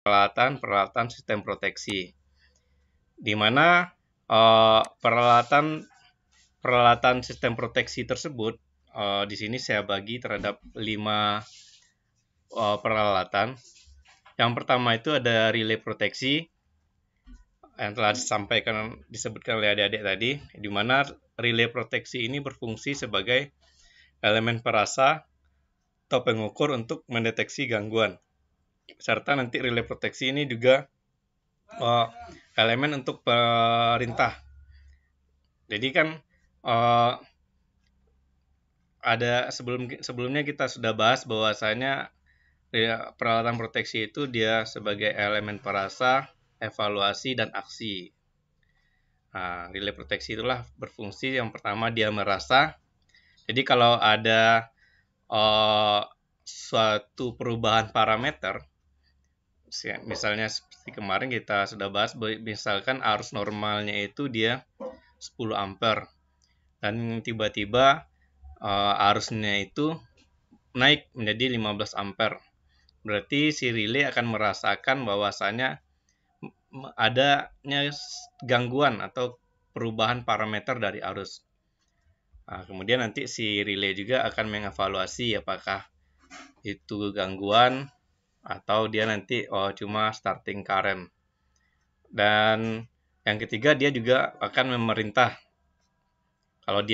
peralatan sistem proteksi, di mana peralatan sistem proteksi tersebut di sini saya bagi terhadap 5 peralatan. Yang pertama itu ada relay proteksi yang telah disebutkan oleh adik-adik tadi, di mana relay proteksi ini berfungsi sebagai elemen perasa atau pengukur untuk mendeteksi gangguan. Serta nanti relay proteksi ini juga elemen untuk perintah. Jadi kan ada sebelumnya kita sudah bahas bahwasanya peralatan proteksi itu dia sebagai elemen perasa, evaluasi, dan aksi. Nah, relay proteksi itulah berfungsi yang pertama dia merasa. Jadi kalau ada suatu perubahan parameter, misalnya seperti kemarin kita sudah bahas, misalkan arus normalnya itu dia 10 ampere dan tiba-tiba arusnya itu naik menjadi 15 ampere. Berarti si relay akan merasakan bahwasanya adanya gangguan atau perubahan parameter dari arus. Nah, kemudian nanti si relay juga akan mengevaluasi apakah itu gangguan atau dia nanti cuma starting current. Dan yang ketiga dia juga akan memerintah. Kalau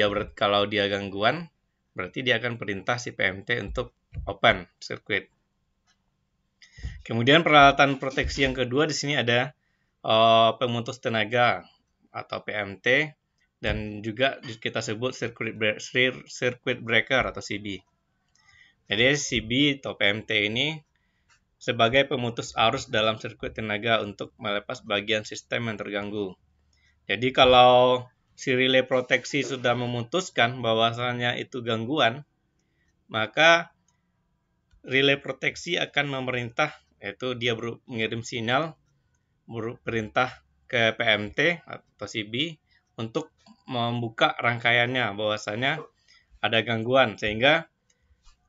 dia gangguan, berarti dia akan perintah si PMT untuk open circuit. Kemudian peralatan proteksi yang kedua di sini ada pemutus tenaga atau PMT, dan juga kita sebut circuit breaker atau CB. Jadi CB atau PMT ini sebagai pemutus arus dalam sirkuit tenaga untuk melepas bagian sistem yang terganggu. Jadi kalau si relay proteksi sudah memutuskan bahwasannya itu gangguan, maka relay proteksi akan memerintah, yaitu dia mengirim sinyal perintah ke PMT atau CB untuk membuka rangkaiannya bahwasanya ada gangguan, sehingga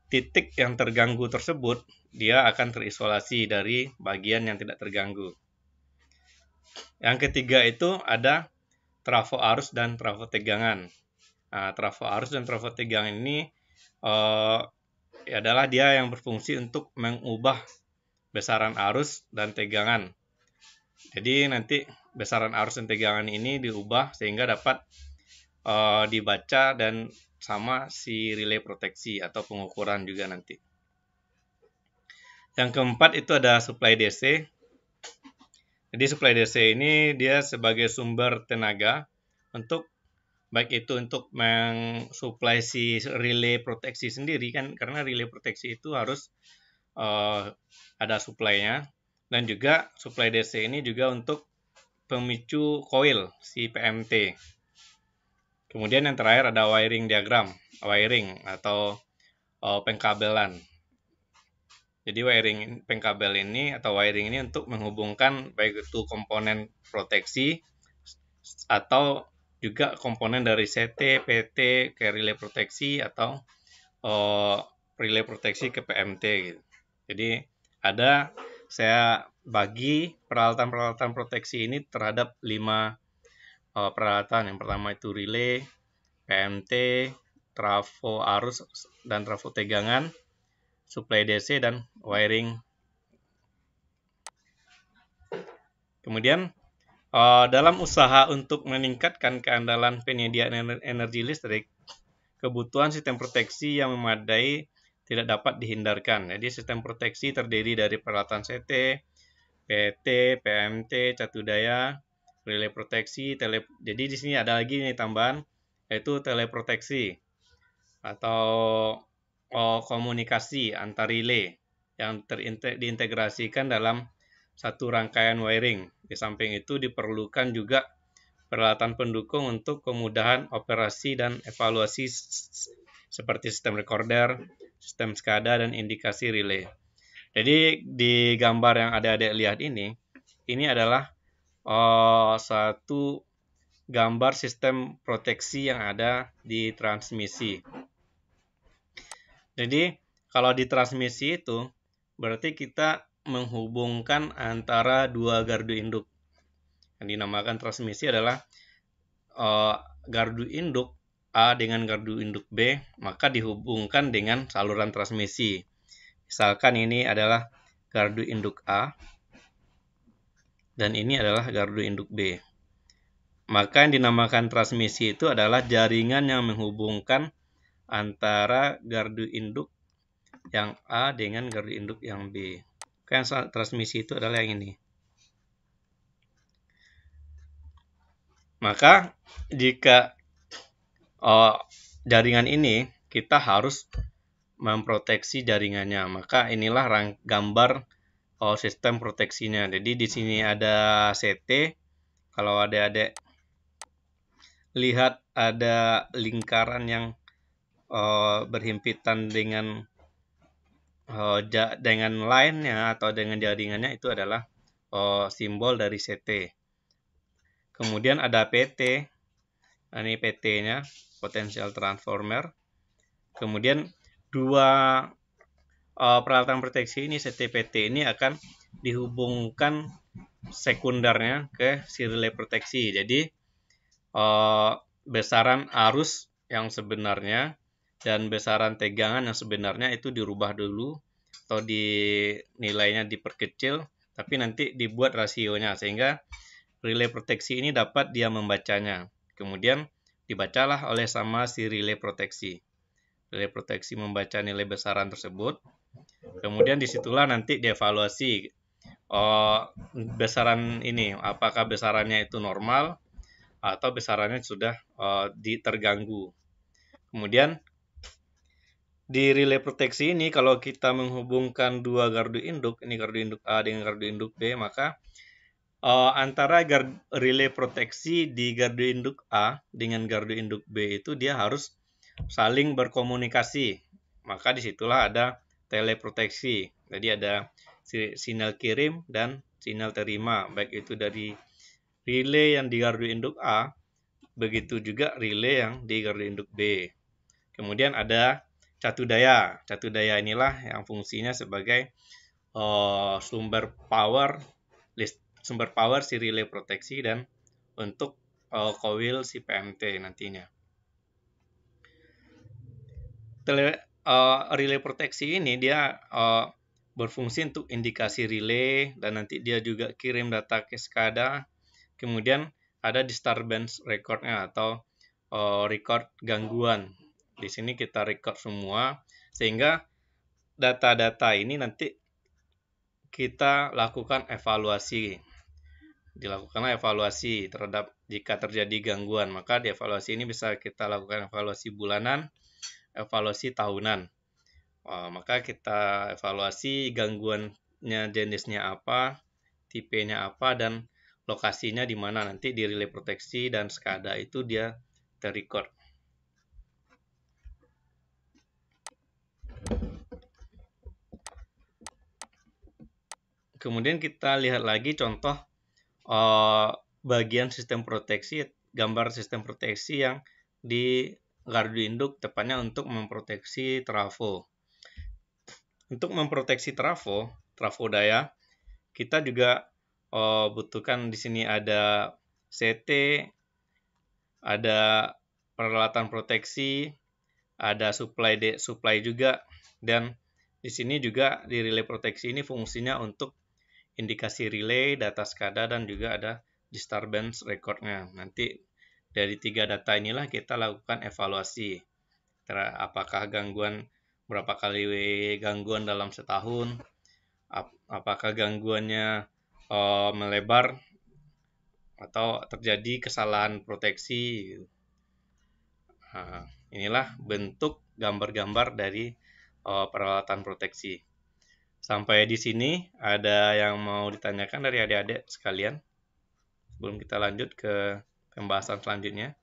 titik yang terganggu tersebut dia akan terisolasi dari bagian yang tidak terganggu. Yang ketiga itu ada trafo arus dan trafo tegangan. Nah, trafo arus dan trafo tegangan ini adalah dia yang berfungsi untuk mengubah besaran arus dan tegangan. Jadi nanti besaran arus dan tegangan ini diubah sehingga dapat dibaca dan sama si relay proteksi atau pengukuran juga nanti. Yang keempat itu ada supply DC. Jadi supply DC ini dia sebagai sumber tenaga untuk baik itu untuk mensuplai si relay proteksi sendiri kan, karena relay proteksi itu harus ada supply-nya, dan juga supply DC ini juga untuk pemicu coil si PMT. Kemudian yang terakhir ada wiring diagram, wiring atau pengkabelan. Jadi pengkabel ini atau wiring ini untuk menghubungkan baik itu komponen proteksi atau juga komponen dari CT, PT ke relay proteksi atau relay proteksi ke PMT gitu. Jadi saya bagi peralatan-peralatan proteksi ini terhadap 5 peralatan. Yang pertama itu relay, PMT, trafo arus dan trafo tegangan, supply DC, dan wiring. Kemudian dalam usaha untuk meningkatkan keandalan penyediaan energi listrik, kebutuhan sistem proteksi yang memadai tidak dapat dihindarkan. Jadi sistem proteksi terdiri dari peralatan CT, PT, PMT, catu daya, relay proteksi, jadi di sini ada lagi nih tambahan, yaitu teleproteksi atau komunikasi antar relay yang diintegrasikan dalam satu rangkaian wiring. Di samping itu diperlukan juga peralatan pendukung untuk kemudahan operasi dan evaluasi seperti sistem recorder, sistem SCADA, dan indikasi relay. Jadi di gambar yang adik-adik lihat ini adalah satu gambar sistem proteksi yang ada di transmisi. Jadi kalau di transmisi itu berarti kita menghubungkan antara dua gardu induk. Yang dinamakan transmisi adalah gardu induk A dengan gardu induk B, maka dihubungkan dengan saluran transmisi. Misalkan ini adalah gardu induk A, dan ini adalah gardu induk B. Maka yang dinamakan transmisi itu adalah jaringan yang menghubungkan antara gardu induk yang A dengan gardu induk yang B. Kan transmisi itu adalah yang ini. Maka jika jaringan ini kita harus memproteksi jaringannya. Maka inilah gambar sistem proteksinya. Jadi di sini ada CT. Kalau adik-adik lihat ada lingkaran yang berhimpitan dengan line-nya atau dengan jaringannya, itu adalah simbol dari CT. Kemudian ada PT, ini PT-nya, potential transformer. Kemudian dua peralatan proteksi ini, CT-PT ini akan dihubungkan sekundernya ke si relay proteksi. Jadi besaran arus yang sebenarnya dan besaran tegangan yang sebenarnya itu dirubah dulu atau nilainya diperkecil, tapi nanti dibuat rasionya sehingga relay proteksi ini dapat dia membacanya. Kemudian dibacalah oleh sama si relay proteksi. Relay proteksi membaca nilai besaran tersebut. Kemudian disitulah nanti dievaluasi besaran ini, apakah besarannya itu normal atau besarannya sudah terganggu. Kemudian di relay proteksi ini kalau kita menghubungkan dua gardu induk, ini gardu induk A dengan gardu induk B, maka antara relay proteksi di gardu induk A dengan gardu induk B itu dia harus saling berkomunikasi. Maka disitulah ada teleproteksi. Jadi ada sinyal kirim dan sinyal terima, baik itu dari relay yang di gardu induk A, begitu juga relay yang di gardu induk B. Kemudian ada catu daya. Catu daya inilah yang fungsinya sebagai sumber power si relay proteksi dan untuk coil si PMT nantinya. Relay proteksi ini dia berfungsi untuk indikasi relay dan nanti dia juga kirim data ke SCADA. Kemudian ada disturbance recordnya atau record gangguan. Di sini kita record semua sehingga data-data ini nanti kita lakukan evaluasi. Dilakukanlah evaluasi terhadap jika terjadi gangguan, maka di evaluasi ini bisa kita lakukan evaluasi bulanan, evaluasi tahunan. Maka kita evaluasi gangguannya jenisnya apa, tipenya apa, dan lokasinya di mana. Nanti di relay proteksi dan SCADA itu dia terrecord. Kemudian kita lihat lagi contoh bagian sistem proteksi, gambar sistem proteksi yang di gardu induk, tepatnya untuk memproteksi trafo. Untuk memproteksi trafo daya, kita juga butuhkan di sini ada CT, ada peralatan proteksi, ada supply juga, dan di sini juga di relay proteksi ini fungsinya untuk indikasi relay, data SCADA, dan juga ada disturbance recordnya. Nanti dari tiga data inilah kita lakukan evaluasi. Apakah berapa kali gangguan dalam setahun, apakah gangguannya melebar, atau terjadi kesalahan proteksi. Nah, inilah bentuk gambar-gambar dari peralatan proteksi. Sampai di sini ada yang mau ditanyakan dari adik-adik sekalian sebelum kita lanjut ke pembahasan selanjutnya.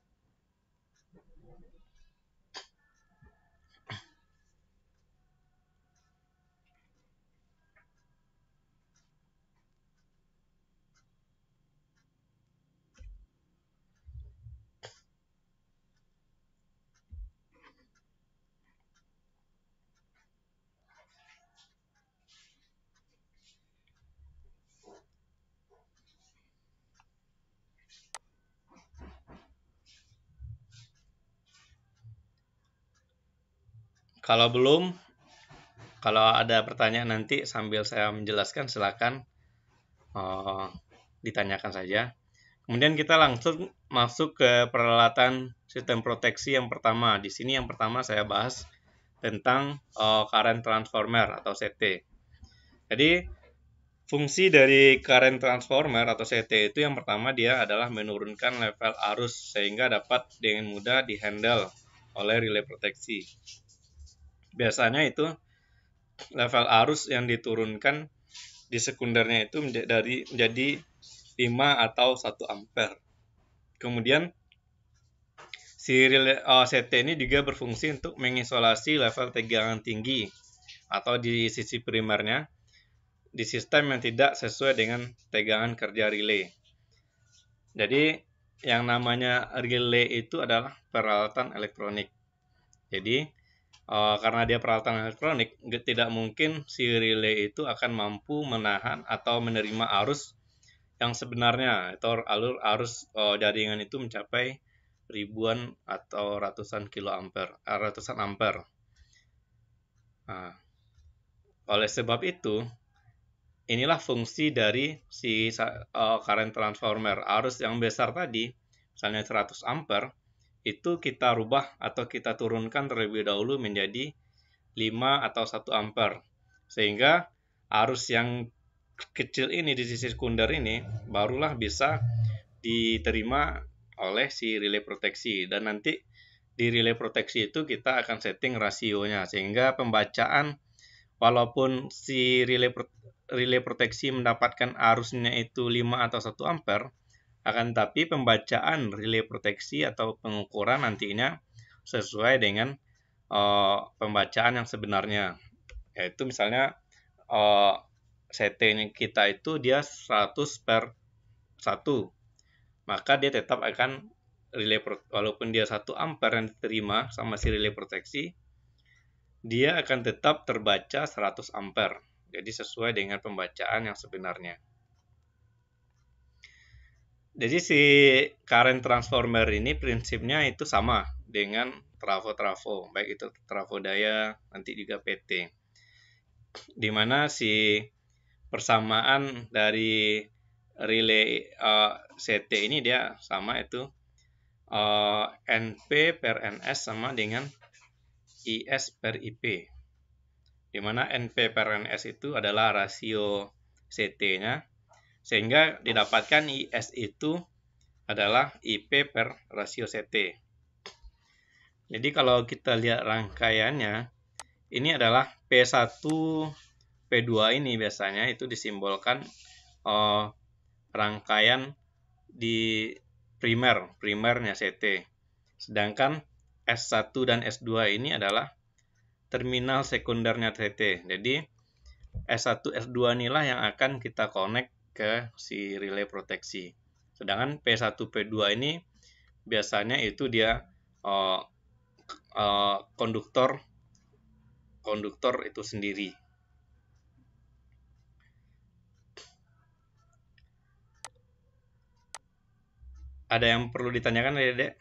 Kalau belum, kalau ada pertanyaan nanti sambil saya menjelaskan, silakan ditanyakan saja. Kemudian kita langsung masuk ke peralatan sistem proteksi yang pertama. Di sini yang pertama saya bahas tentang current transformer atau CT. Jadi fungsi dari current transformer atau CT itu yang pertama dia adalah menurunkan level arus sehingga dapat dengan mudah dihandle oleh relay proteksi. Biasanya itu level arus yang diturunkan di sekundernya itu menjadi 5 atau 1 ampere. Kemudian si relay CT ini juga berfungsi untuk mengisolasi level tegangan tinggi atau di sisi primernya di sistem yang tidak sesuai dengan tegangan kerja relay. Jadi yang namanya relay itu adalah peralatan elektronik. Jadi karena dia peralatan elektronik, tidak mungkin si relay itu akan mampu menahan atau menerima arus yang sebenarnya atau alur arus jaringan itu mencapai ribuan atau ratusan ampere. Nah, oleh sebab itu, inilah fungsi dari si current transformer. Arus yang besar tadi, misalnya 100 ampere, itu kita rubah atau kita turunkan terlebih dahulu menjadi 5 atau 1 ampere. Sehingga arus yang kecil ini di sisi sekunder ini barulah bisa diterima oleh si relay proteksi. Dan nanti di relay proteksi itu kita akan setting rasionya sehingga pembacaan walaupun si relay proteksi mendapatkan arusnya itu 5 atau 1 ampere, akan tapi pembacaan relay proteksi atau pengukuran nantinya sesuai dengan pembacaan yang sebenarnya, yaitu misalnya CT kita itu dia 100/1, maka dia tetap akan walaupun dia 1 ampere yang diterima sama si relay proteksi, dia akan tetap terbaca 100 ampere. Jadi sesuai dengan pembacaan yang sebenarnya. Jadi si current transformer ini prinsipnya itu sama dengan trafo-trafo, baik itu trafo daya, nanti juga PT. Di mana si persamaan dari relay CT ini dia sama itu NP per NS sama dengan IS per IP. Di mana NP per NS itu adalah rasio CT-nya, sehingga didapatkan IS itu adalah IP per rasio CT. Jadi kalau kita lihat rangkaiannya, ini adalah P1, P2 ini biasanya itu disimbolkan rangkaian di primernya CT. Sedangkan S1 dan S2 ini adalah terminal sekundernya CT. Jadi S1, S2 inilah yang akan kita connect ke si relay proteksi. Sedangkan P1, P2 ini biasanya itu dia konduktor itu sendiri. Ada yang perlu ditanyakan, Dek?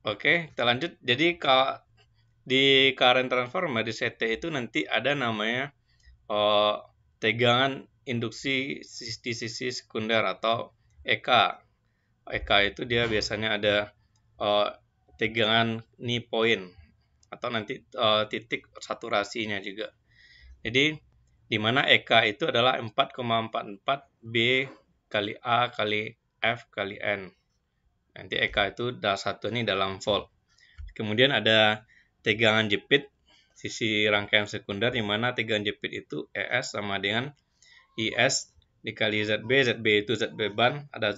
Oke, kita lanjut. Jadi kalau di current transformer di CT itu nanti ada namanya tegangan induksi di sisi sekunder atau EK. EK itu dia biasanya ada tegangan knee point atau nanti titik saturasinya juga. Jadi di mana EK itu adalah 4,44 B kali A kali F kali N. Nanti EK itu satu ini dalam volt. Kemudian ada tegangan jepit sisi rangkaian sekunder, di mana tegangan jepit itu ES sama dengan IS dikali ZB. ZB itu Z beban, ada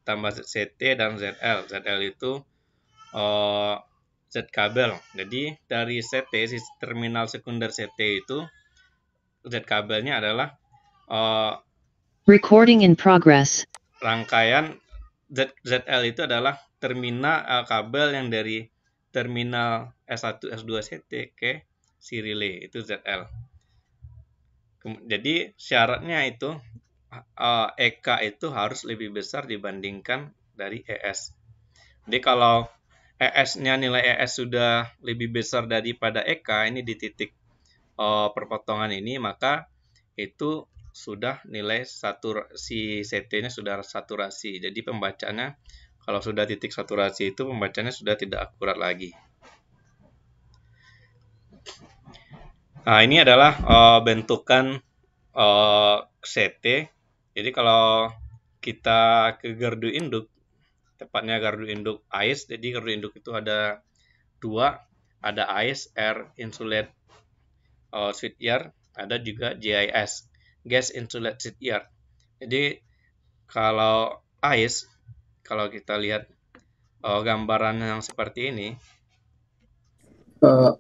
tambah ZT dan ZL. ZL itu Z kabel. Jadi dari CT, sisi terminal sekunder CT itu Z kabelnya adalah recording in progress. Rangkaian ZL itu adalah terminal kabel yang dari terminal S1 S2 CT ke si relay, itu ZL. Jadi syaratnya itu EK itu harus lebih besar dibandingkan dari ES. Jadi kalau ES-nya nilai ES sudah lebih besar daripada EK ini di titik perpotongan ini, maka itu sudah nilai si CT-nya sudah saturasi. Jadi pembacaannya kalau sudah titik saturasi itu pembacanya sudah tidak akurat lagi. Nah, ini adalah bentukan CT. Jadi kalau kita ke gardu induk, tepatnya gardu induk AIS, jadi gardu induk itu ada dua, ada AIS Air Insulate Switchyard, ada juga GIS Gas Insulate Switchyard. Jadi kalau AIS, kalau kita lihat gambaran yang seperti ini,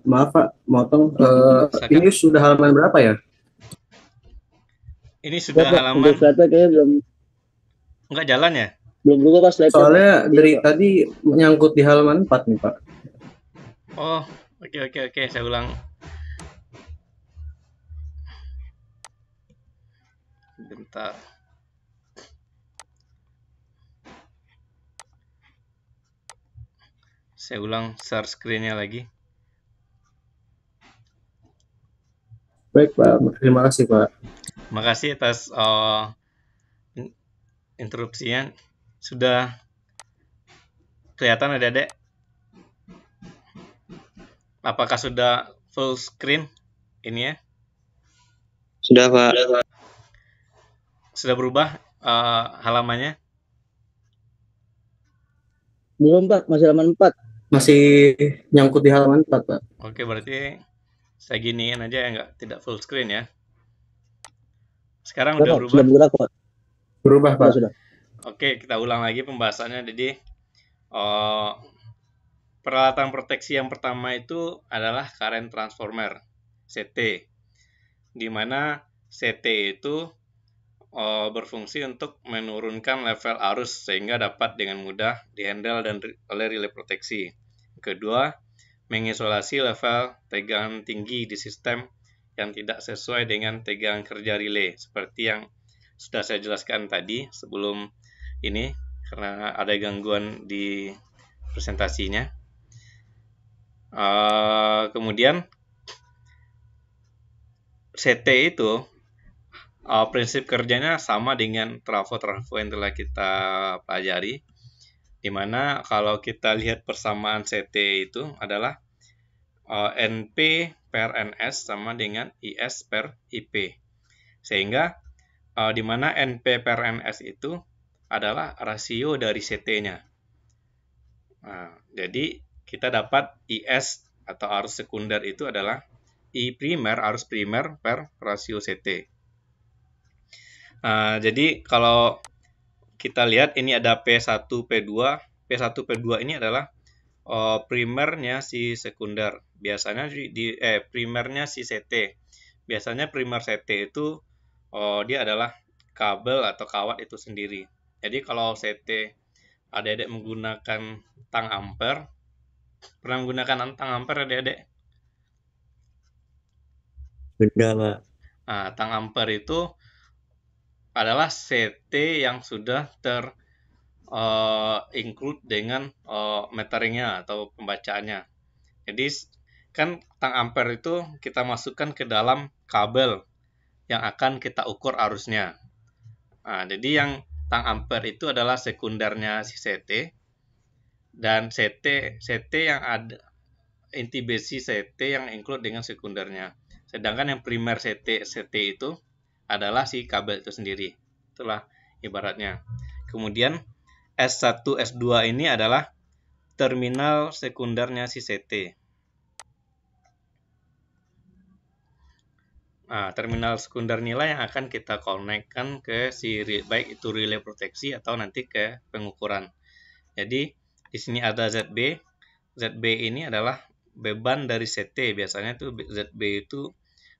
Maaf Pak, motong. Ini sudah halaman berapa ya? Ini sudah Pak, halaman. untuk slide kayaknya belum. Enggak jalan ya? Belum buka Pak slide. Soalnya dari tadi menyangkut di halaman 4 nih Pak. Oh, oke. Saya ulang. Bentar. Saya ulang share screen-nya lagi. Baik Pak, terima kasih Pak. Terima kasih atas interupsinya. Sudah kelihatan adik-adik? Apakah sudah full screen ini ya? Sudah Pak. Sudah berubah halamannya? Belum Pak, masih halaman 4. Masih nyangkut di halaman 4 Pak. Oke, berarti saya giniin aja ya, tidak full screen ya. Sekarang udah berubah? Sudah bergerak Pak. Berubah Pak. Sudah. Oke, kita ulang lagi pembahasannya. Jadi peralatan proteksi yang pertama itu adalah current transformer CT, di mana CT itu berfungsi untuk menurunkan level arus sehingga dapat dengan mudah dihandle oleh relay proteksi. Kedua, mengisolasi level tegangan tinggi di sistem yang tidak sesuai dengan tegangan kerja relay, seperti yang sudah saya jelaskan tadi sebelum ini karena ada gangguan di presentasinya. Kemudian CT itu prinsip kerjanya sama dengan trafo-trafo yang telah kita pelajari, di mana kalau kita lihat persamaan CT itu adalah NP per NS sama dengan IS per IP, sehingga di mana NP per NS itu adalah rasio dari CT-nya. Nah, jadi kita dapat IS atau arus sekunder itu adalah I primer, arus primer per rasio CT. Jadi kalau kita lihat ini ada P1, P2. P1, P2 ini adalah primernya si sekunder. Biasanya primernya si CT. Biasanya primer CT itu dia adalah kabel atau kawat itu sendiri. Jadi kalau CT adik-adik menggunakan tang ampere. Pernah menggunakan tang ampere adik-adik? Sudah Pak. Nah, tang ampere itu adalah CT yang sudah include dengan meteringnya atau pembacaannya. Jadi kan tang ampere itu kita masukkan ke dalam kabel yang akan kita ukur arusnya. Nah, jadi yang tang ampere itu adalah sekundernya si CT, dan CT yang ada inti besi CT yang include dengan sekundernya. Sedangkan yang primer CT itu adalah si kabel itu sendiri. Itulah ibaratnya. Kemudian S1, S2 ini adalah terminal sekundernya si CT. Nah, terminal sekunder nilai yang akan kita konekkan ke si baik itu relay proteksi atau nanti ke pengukuran. Jadi di sini ada ZB. ZB ini adalah beban dari CT. Biasanya itu ZB itu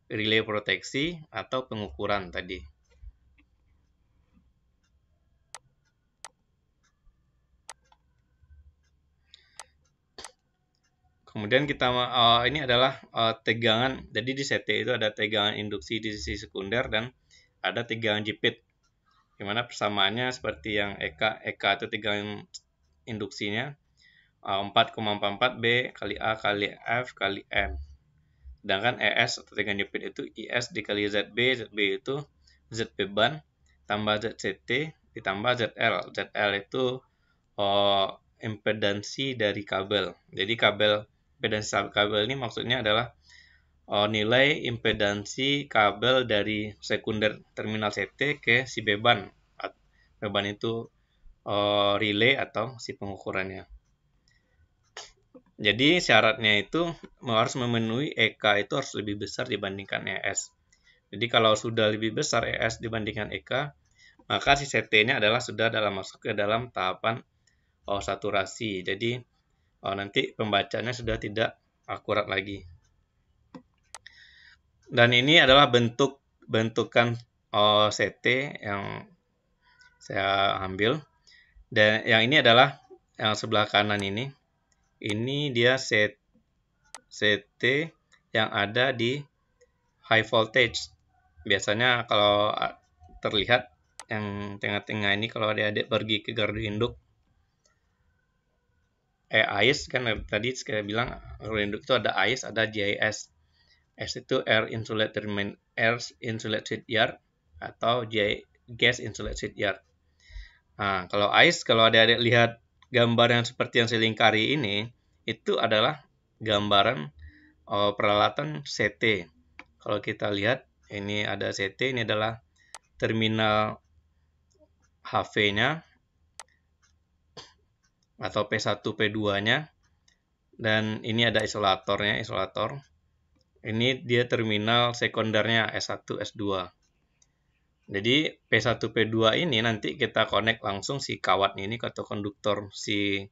relay proteksi atau pengukuran tadi. Kemudian kita ini adalah tegangan. Jadi di CT itu ada tegangan induksi di sisi sekunder dan ada tegangan jepit. Dimana persamaannya seperti yang EK itu tegangan induksinya 4,44 B kali A kali F kali M. Sedangkan ES atau tegangan jepit itu IS dikali ZB, ZB itu ZB ban tambah ZCT ditambah ZL. ZL itu impedansi dari kabel. Jadi impedansi kabel ini maksudnya adalah nilai impedansi kabel dari sekunder terminal CT ke si beban. Beban itu relay atau si pengukurannya. Jadi syaratnya itu harus memenuhi EK itu harus lebih besar dibandingkan ES. Jadi kalau sudah lebih besar ES dibandingkan EK, maka si CT-nya adalah sudah masuk ke dalam tahapan saturasi. Jadi nanti pembacanya sudah tidak akurat lagi. Dan ini adalah bentukan CT yang saya ambil. Dan yang ini adalah yang sebelah kanan ini. Ini dia CT yang ada di high voltage. Biasanya kalau terlihat yang tengah-tengah ini kalau adik-adik pergi ke gardu induk AIS kan tadi saya bilang gardu induk itu ada AIS, ada GIS. S itu air insulated yard atau gas insulated yard. Nah, kalau AIS kalau adik-adik lihat gambar yang seperti yang saya lingkari ini, itu adalah gambaran peralatan CT. Kalau kita lihat, ini ada CT, ini adalah terminal HV-nya atau P1, P2-nya. Dan ini ada isolatornya, isolator. Ini dia terminal sekundernya S1, S2. Jadi P1, P2 ini nanti kita connect langsung si kawat ini atau konduktor si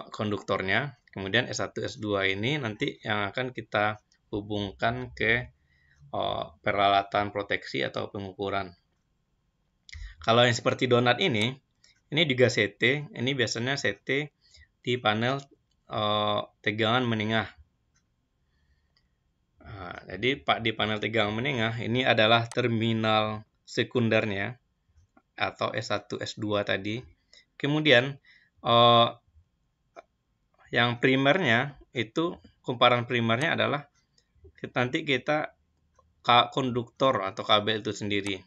konduktornya. Kemudian S1, S2 ini nanti yang akan kita hubungkan ke peralatan proteksi atau pengukuran. Kalau yang seperti donat ini juga CT. Ini biasanya CT di panel tegangan menengah. Nah, jadi di panel tegangan menengah ini adalah terminal sekundernya atau S1, S2 tadi. Kemudian yang primernya itu kumparan primernya adalah nanti kita konduktor atau kabel itu sendiri.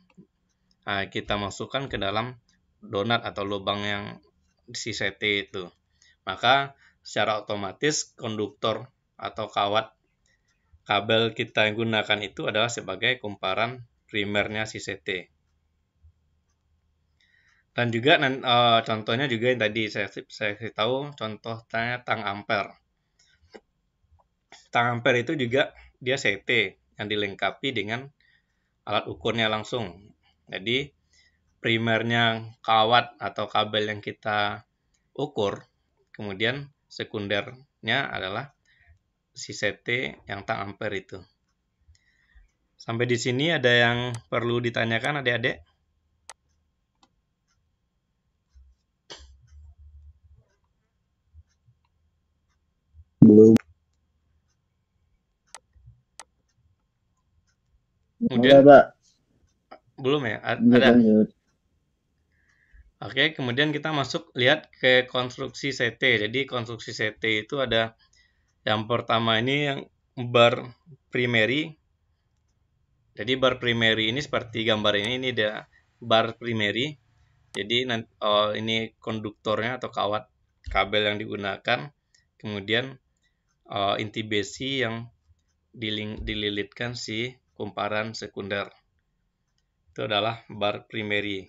Nah, kita masukkan ke dalam donat atau lubang yang si CT itu. Maka secara otomatis konduktor atau kawat kabel kita yang gunakan itu adalah sebagai kumparan primernya si CT. Dan juga contohnya juga yang tadi saya tahu contohnya tang ampere. Tang ampere itu juga dia CT yang dilengkapi dengan alat ukurnya langsung. Jadi primernya kawat atau kabel yang kita ukur, kemudian sekundernya adalah si CT yang tang ampere itu. Sampai di sini ada yang perlu ditanyakan adik-adik? Belum. Kemudian, Pak. Belum ya? Ada. Lanjut. Oke, kemudian kita masuk lihat ke konstruksi CT. Jadi konstruksi CT itu ada yang pertama ini yang bar primary. Jadi bar primary ini seperti gambar ini ada bar primary. Jadi ini konduktornya atau kawat kabel yang digunakan. Kemudian inti besi yang dililitkan si kumparan sekunder. Itu adalah bar primary.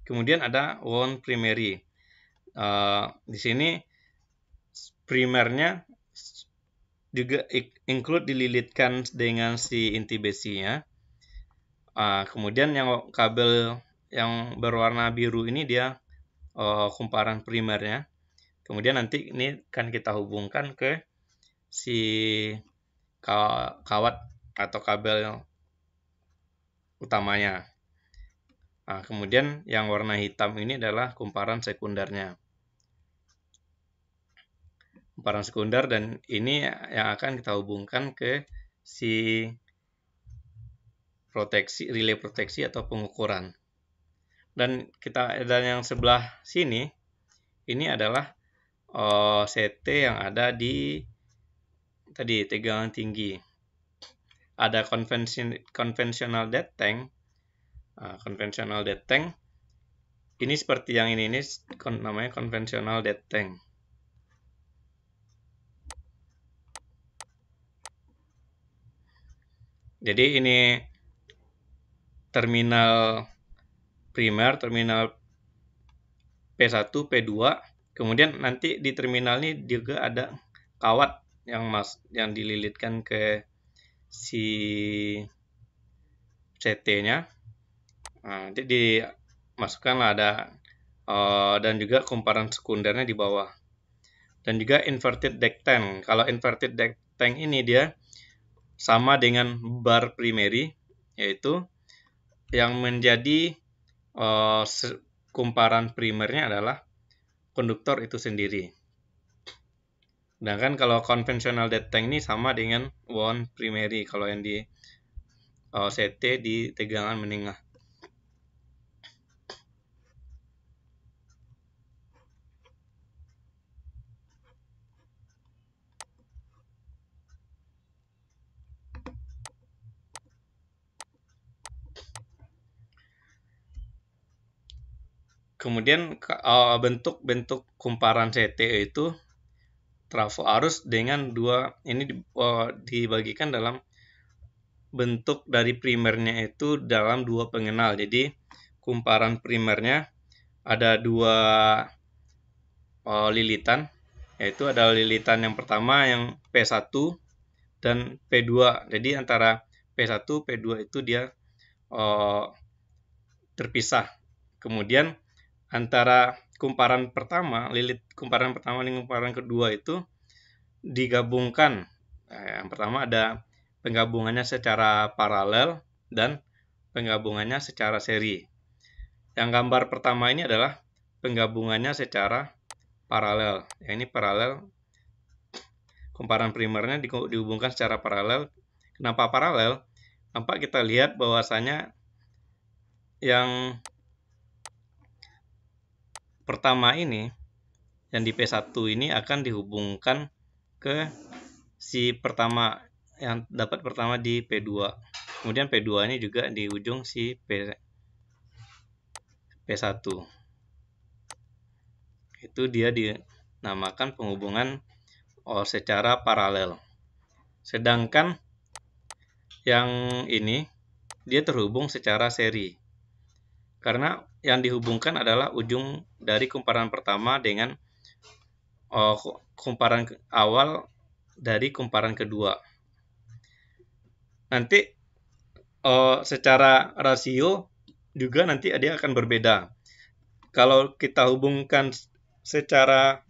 Kemudian ada wound primary. Di sini primernya juga include dililitkan dengan si inti besinya. Kemudian yang kabel yang berwarna biru ini dia kumparan primernya. Kemudian nanti ini akan kita hubungkan ke si kawat atau kabel utamanya. Kemudian yang warna hitam ini adalah kumparan sekundernya. kumparan sekunder, dan ini yang akan kita hubungkan ke si relay proteksi atau pengukuran. Dan yang sebelah sini ini adalah CT yang ada di tadi tegangan tinggi. Ada conventional dead tank. Conventional dead tank ini seperti yang ini namanya conventional dead tank. Jadi ini terminal primer, terminal P1, P2. Kemudian nanti di terminal ini juga ada kawat yang dililitkan ke si CT-nya. Nanti dimasukkanlah ada dan juga kumparan sekundernya di bawah. Dan juga inverted deck tank. Kalau inverted deck tank ini dia sama dengan bar primary, yaitu yang menjadi kumparan primernya adalah konduktor itu sendiri. Sedangkan kalau konvensional dead tank ini sama dengan wound primary kalau yang di CT di tegangan menengah. Kemudian bentuk kumparan CT itu trafo arus dengan dua, ini dibagikan dalam bentuk dari primernya itu dalam dua pengenal. Jadi kumparan primernya ada dua lilitan, yaitu ada lilitan yang pertama yang P1 dan P2. Jadi antara P1 P2 itu dia terpisah. Kemudian antara kumparan pertama, lilit kumparan pertama dengan kumparan kedua itu digabungkan. Yang pertama ada penggabungannya secara paralel dan penggabungannya secara seri. Yang gambar pertama ini adalah penggabungannya secara paralel. Yang ini paralel, kumparan primernya dihubungkan secara paralel. Kenapa paralel? Nampak kita lihat bahwasanya yang pertama ini, yang di P1 ini akan dihubungkan ke si pertama yang dapat pertama di P2. Kemudian P2 ini juga di ujung si P1. Itu dia dinamakan penghubungan secara paralel. Sedangkan yang ini dia terhubung secara seri. Karena yang dihubungkan adalah ujung dari kumparan pertama dengan kumparan awal dari kumparan kedua. Nanti secara rasio juga nanti dia akan berbeda. Kalau kita hubungkan secara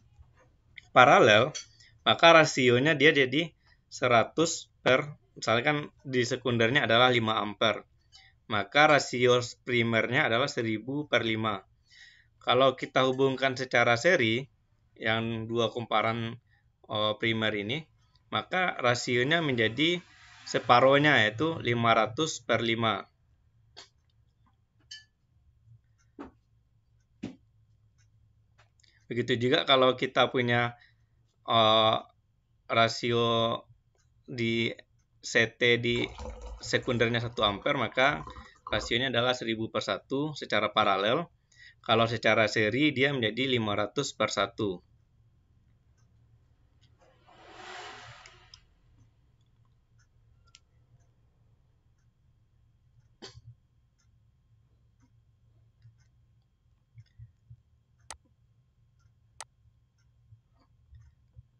paralel, maka rasionya dia jadi 100 per, misalkan di sekundernya adalah 5 ampere. Maka rasio primernya adalah 1000 per 5. Kalau kita hubungkan secara seri, yang dua kumparan primer ini, maka rasionya menjadi separohnya, yaitu 500 per 5. Begitu juga kalau kita punya rasio di CT di sekundernya 1 ampere, maka rasionya adalah 1000 per 1 secara paralel. Kalau secara seri dia menjadi 500 per 1.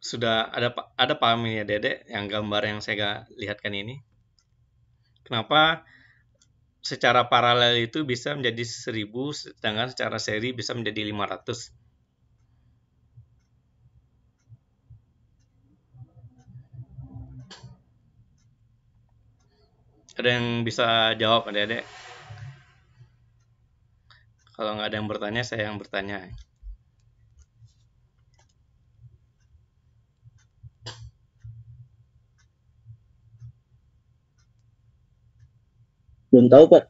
Sudah ada paham ya Dedek yang gambar yang saya lihatkan ini? Kenapa secara paralel itu bisa menjadi 1000, sedangkan secara seri bisa menjadi 500? Ada yang bisa jawab, Dedek? Kalau nggak ada yang bertanya, saya yang bertanya. Belum tahu, Pak.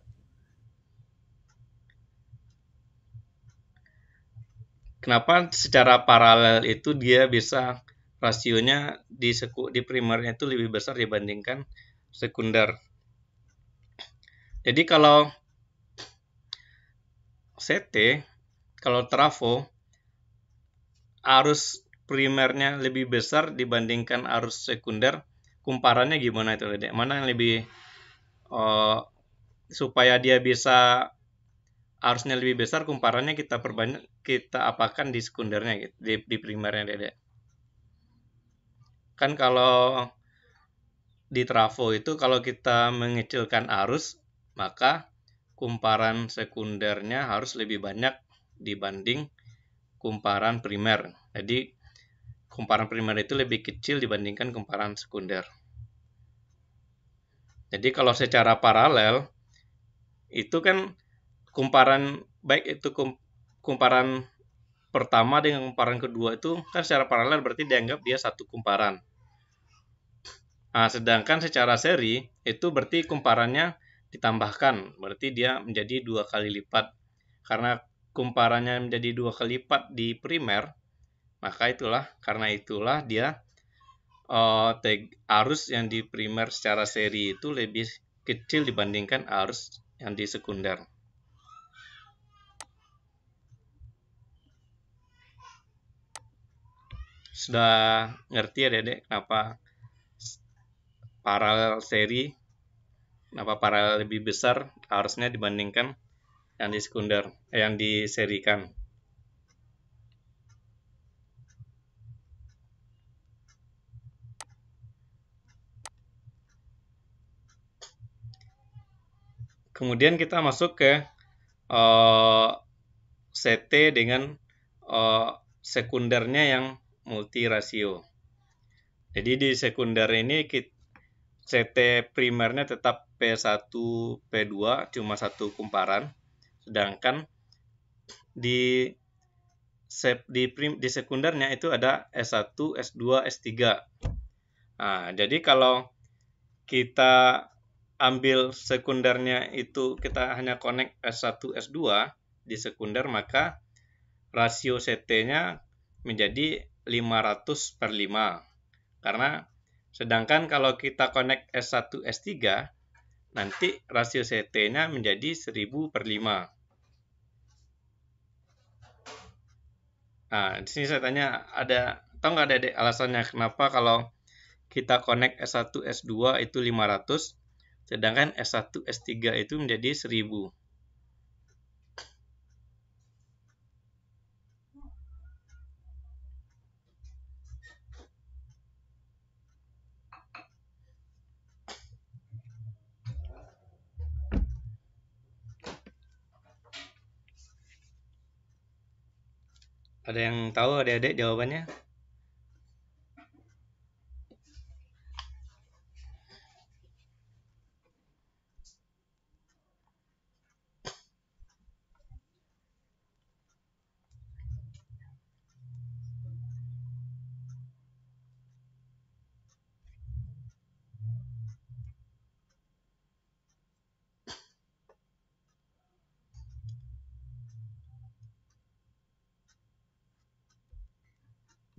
Kenapa secara paralel itu dia bisa rasionya di primernya itu lebih besar dibandingkan sekunder. Jadi kalau CT, kalau trafo, arus primernya lebih besar dibandingkan arus sekunder, kumparannya gimana itu, Dedek? Mana yang lebih supaya dia bisa arusnya lebih besar, kumparannya kita perbanyak, kita apakan di sekundernya gitu, di primernya, Dedek. Kan kalau di trafo itu kalau kita mengecilkan arus, maka kumparan sekundernya harus lebih banyak dibanding kumparan primer. Jadi kumparan primer itu lebih kecil dibandingkan kumparan sekunder. Jadi kalau secara paralel itu kan kumparan baik itu kumparan pertama dengan kumparan kedua itu kan secara paralel berarti dianggap dia satu kumparan. Nah, sedangkan secara seri itu berarti kumparannya ditambahkan, berarti dia menjadi 2 kali lipat. Karena kumparannya menjadi 2 kali lipat di primer, maka karena itulah dia arus yang di primer secara seri itu lebih kecil dibandingkan arus yang di sekunder. Sudah ngerti ya, Dedek, kenapa paralel seri, kenapa paralel lebih besar arusnya dibandingkan yang di sekunder, yang diserikan. Kemudian kita masuk ke CT dengan sekundernya yang multi rasio. Jadi di sekunder ini CT primernya tetap P1, P2 cuma satu kumparan, sedangkan di sekundernya itu ada S1, S2, S3. Nah, jadi kalau kita ambil sekundernya itu kita hanya connect S1, S2 di sekunder, maka rasio CT-nya menjadi 500/5. Karena sedangkan kalau kita connect S1, S3, nanti rasio CT-nya menjadi 1000/5. Nah, di sini saya tanya, tahu nggak ada alasannya kenapa kalau kita connect S1, S2 itu 500, sedangkan S1, S3 itu menjadi 1000. Ada yang tahu adik-adik jawabannya?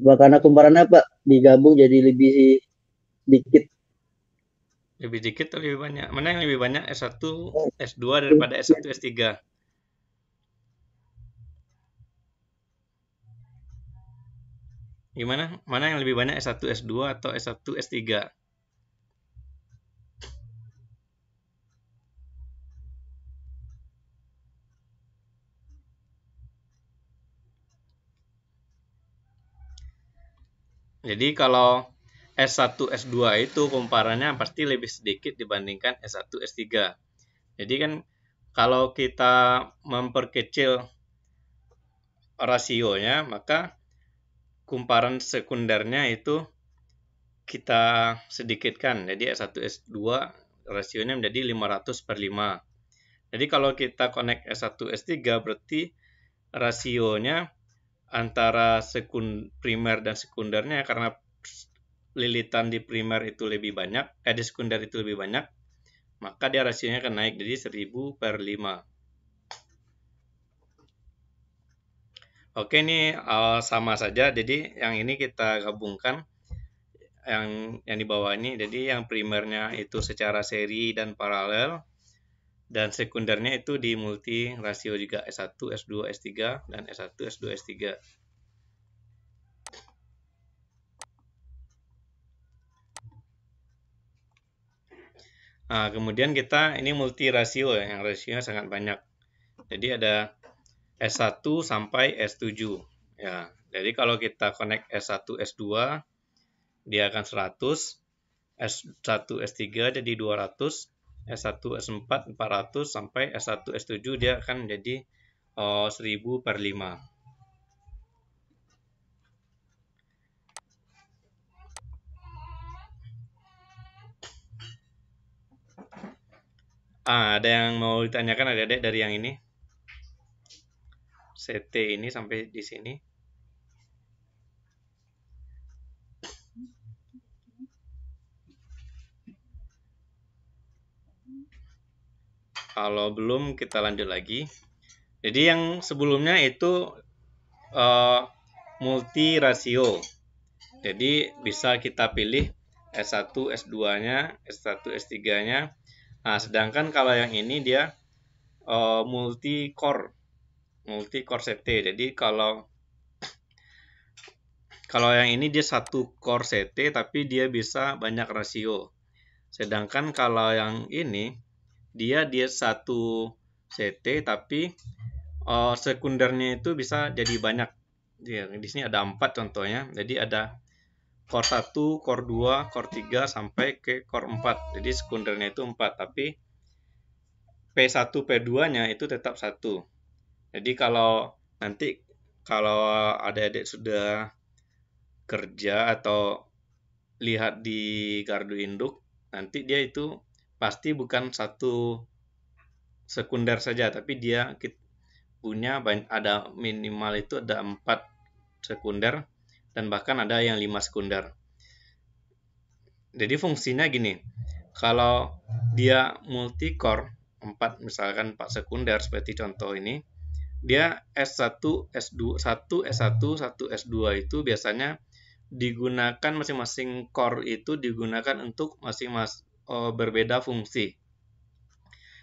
Karena kumparannya, Pak, digabung jadi lebih dikit. Lebih dikit atau lebih banyak? Mana yang lebih banyak, S1, S2 daripada S1, S3? Gimana? Mana yang lebih banyak, S1, S2 atau S1, S3? Jadi kalau S1, S2 itu kumparannya pasti lebih sedikit dibandingkan S1, S3. Jadi kan kalau kita memperkecil rasionya, maka kumparan sekundernya itu kita sedikitkan. Jadi S1, S2 rasionya menjadi 500/5. Jadi kalau kita connect S1, S3 berarti rasionya antara primer dan sekundernya, karena lilitan di primer itu lebih banyak, di sekunder itu lebih banyak, maka dia rasionya akan naik jadi 1000/5. Oke, ini sama saja. Jadi yang ini kita gabungkan, yang di bawah ini. Jadi yang primernya itu secara seri dan paralel, dan sekundernya itu di multi rasio juga, S1, S2, S3, dan S1, S2, S3. Nah, kemudian kita ini multi rasio ya, yang rasionya sangat banyak. Jadi ada S1 sampai S7. Ya, jadi kalau kita connect S1, S2, dia akan 100, S1, S3 jadi 200, S1, S4, 400, sampai S1, S7 dia akan menjadi 1000/5. Ada yang mau ditanyakan adik-adik dari yang ini? CT ini sampai di sini. Kalau belum, kita lanjut lagi. Jadi yang sebelumnya itu multi rasio. Jadi bisa kita pilih S1, S2-nya, S1, S3-nya. Nah, sedangkan kalau yang ini dia multi core CT. Jadi kalau yang ini dia satu core CT tapi dia bisa banyak rasio. Sedangkan kalau yang ini dia satu CT tapi sekundernya itu bisa jadi banyak. Di sini ada 4 contohnya. Jadi ada core 1, core 2, core 3 sampai ke core 4. Jadi sekundernya itu 4, tapi P1, P2-nya itu tetap 1. Jadi kalau nanti adik-adik sudah kerja atau lihat di gardu induk, nanti dia itu pasti bukan satu sekunder saja, tapi dia punya ada minimal itu ada 4 sekunder dan bahkan ada yang 5 sekunder. Jadi fungsinya gini, kalau dia multi core 4, misalkan 4 sekunder seperti contoh ini, dia S1, S2, 1 S1, 1 S2 itu biasanya digunakan masing-masing core itu digunakan untuk berbeda fungsi.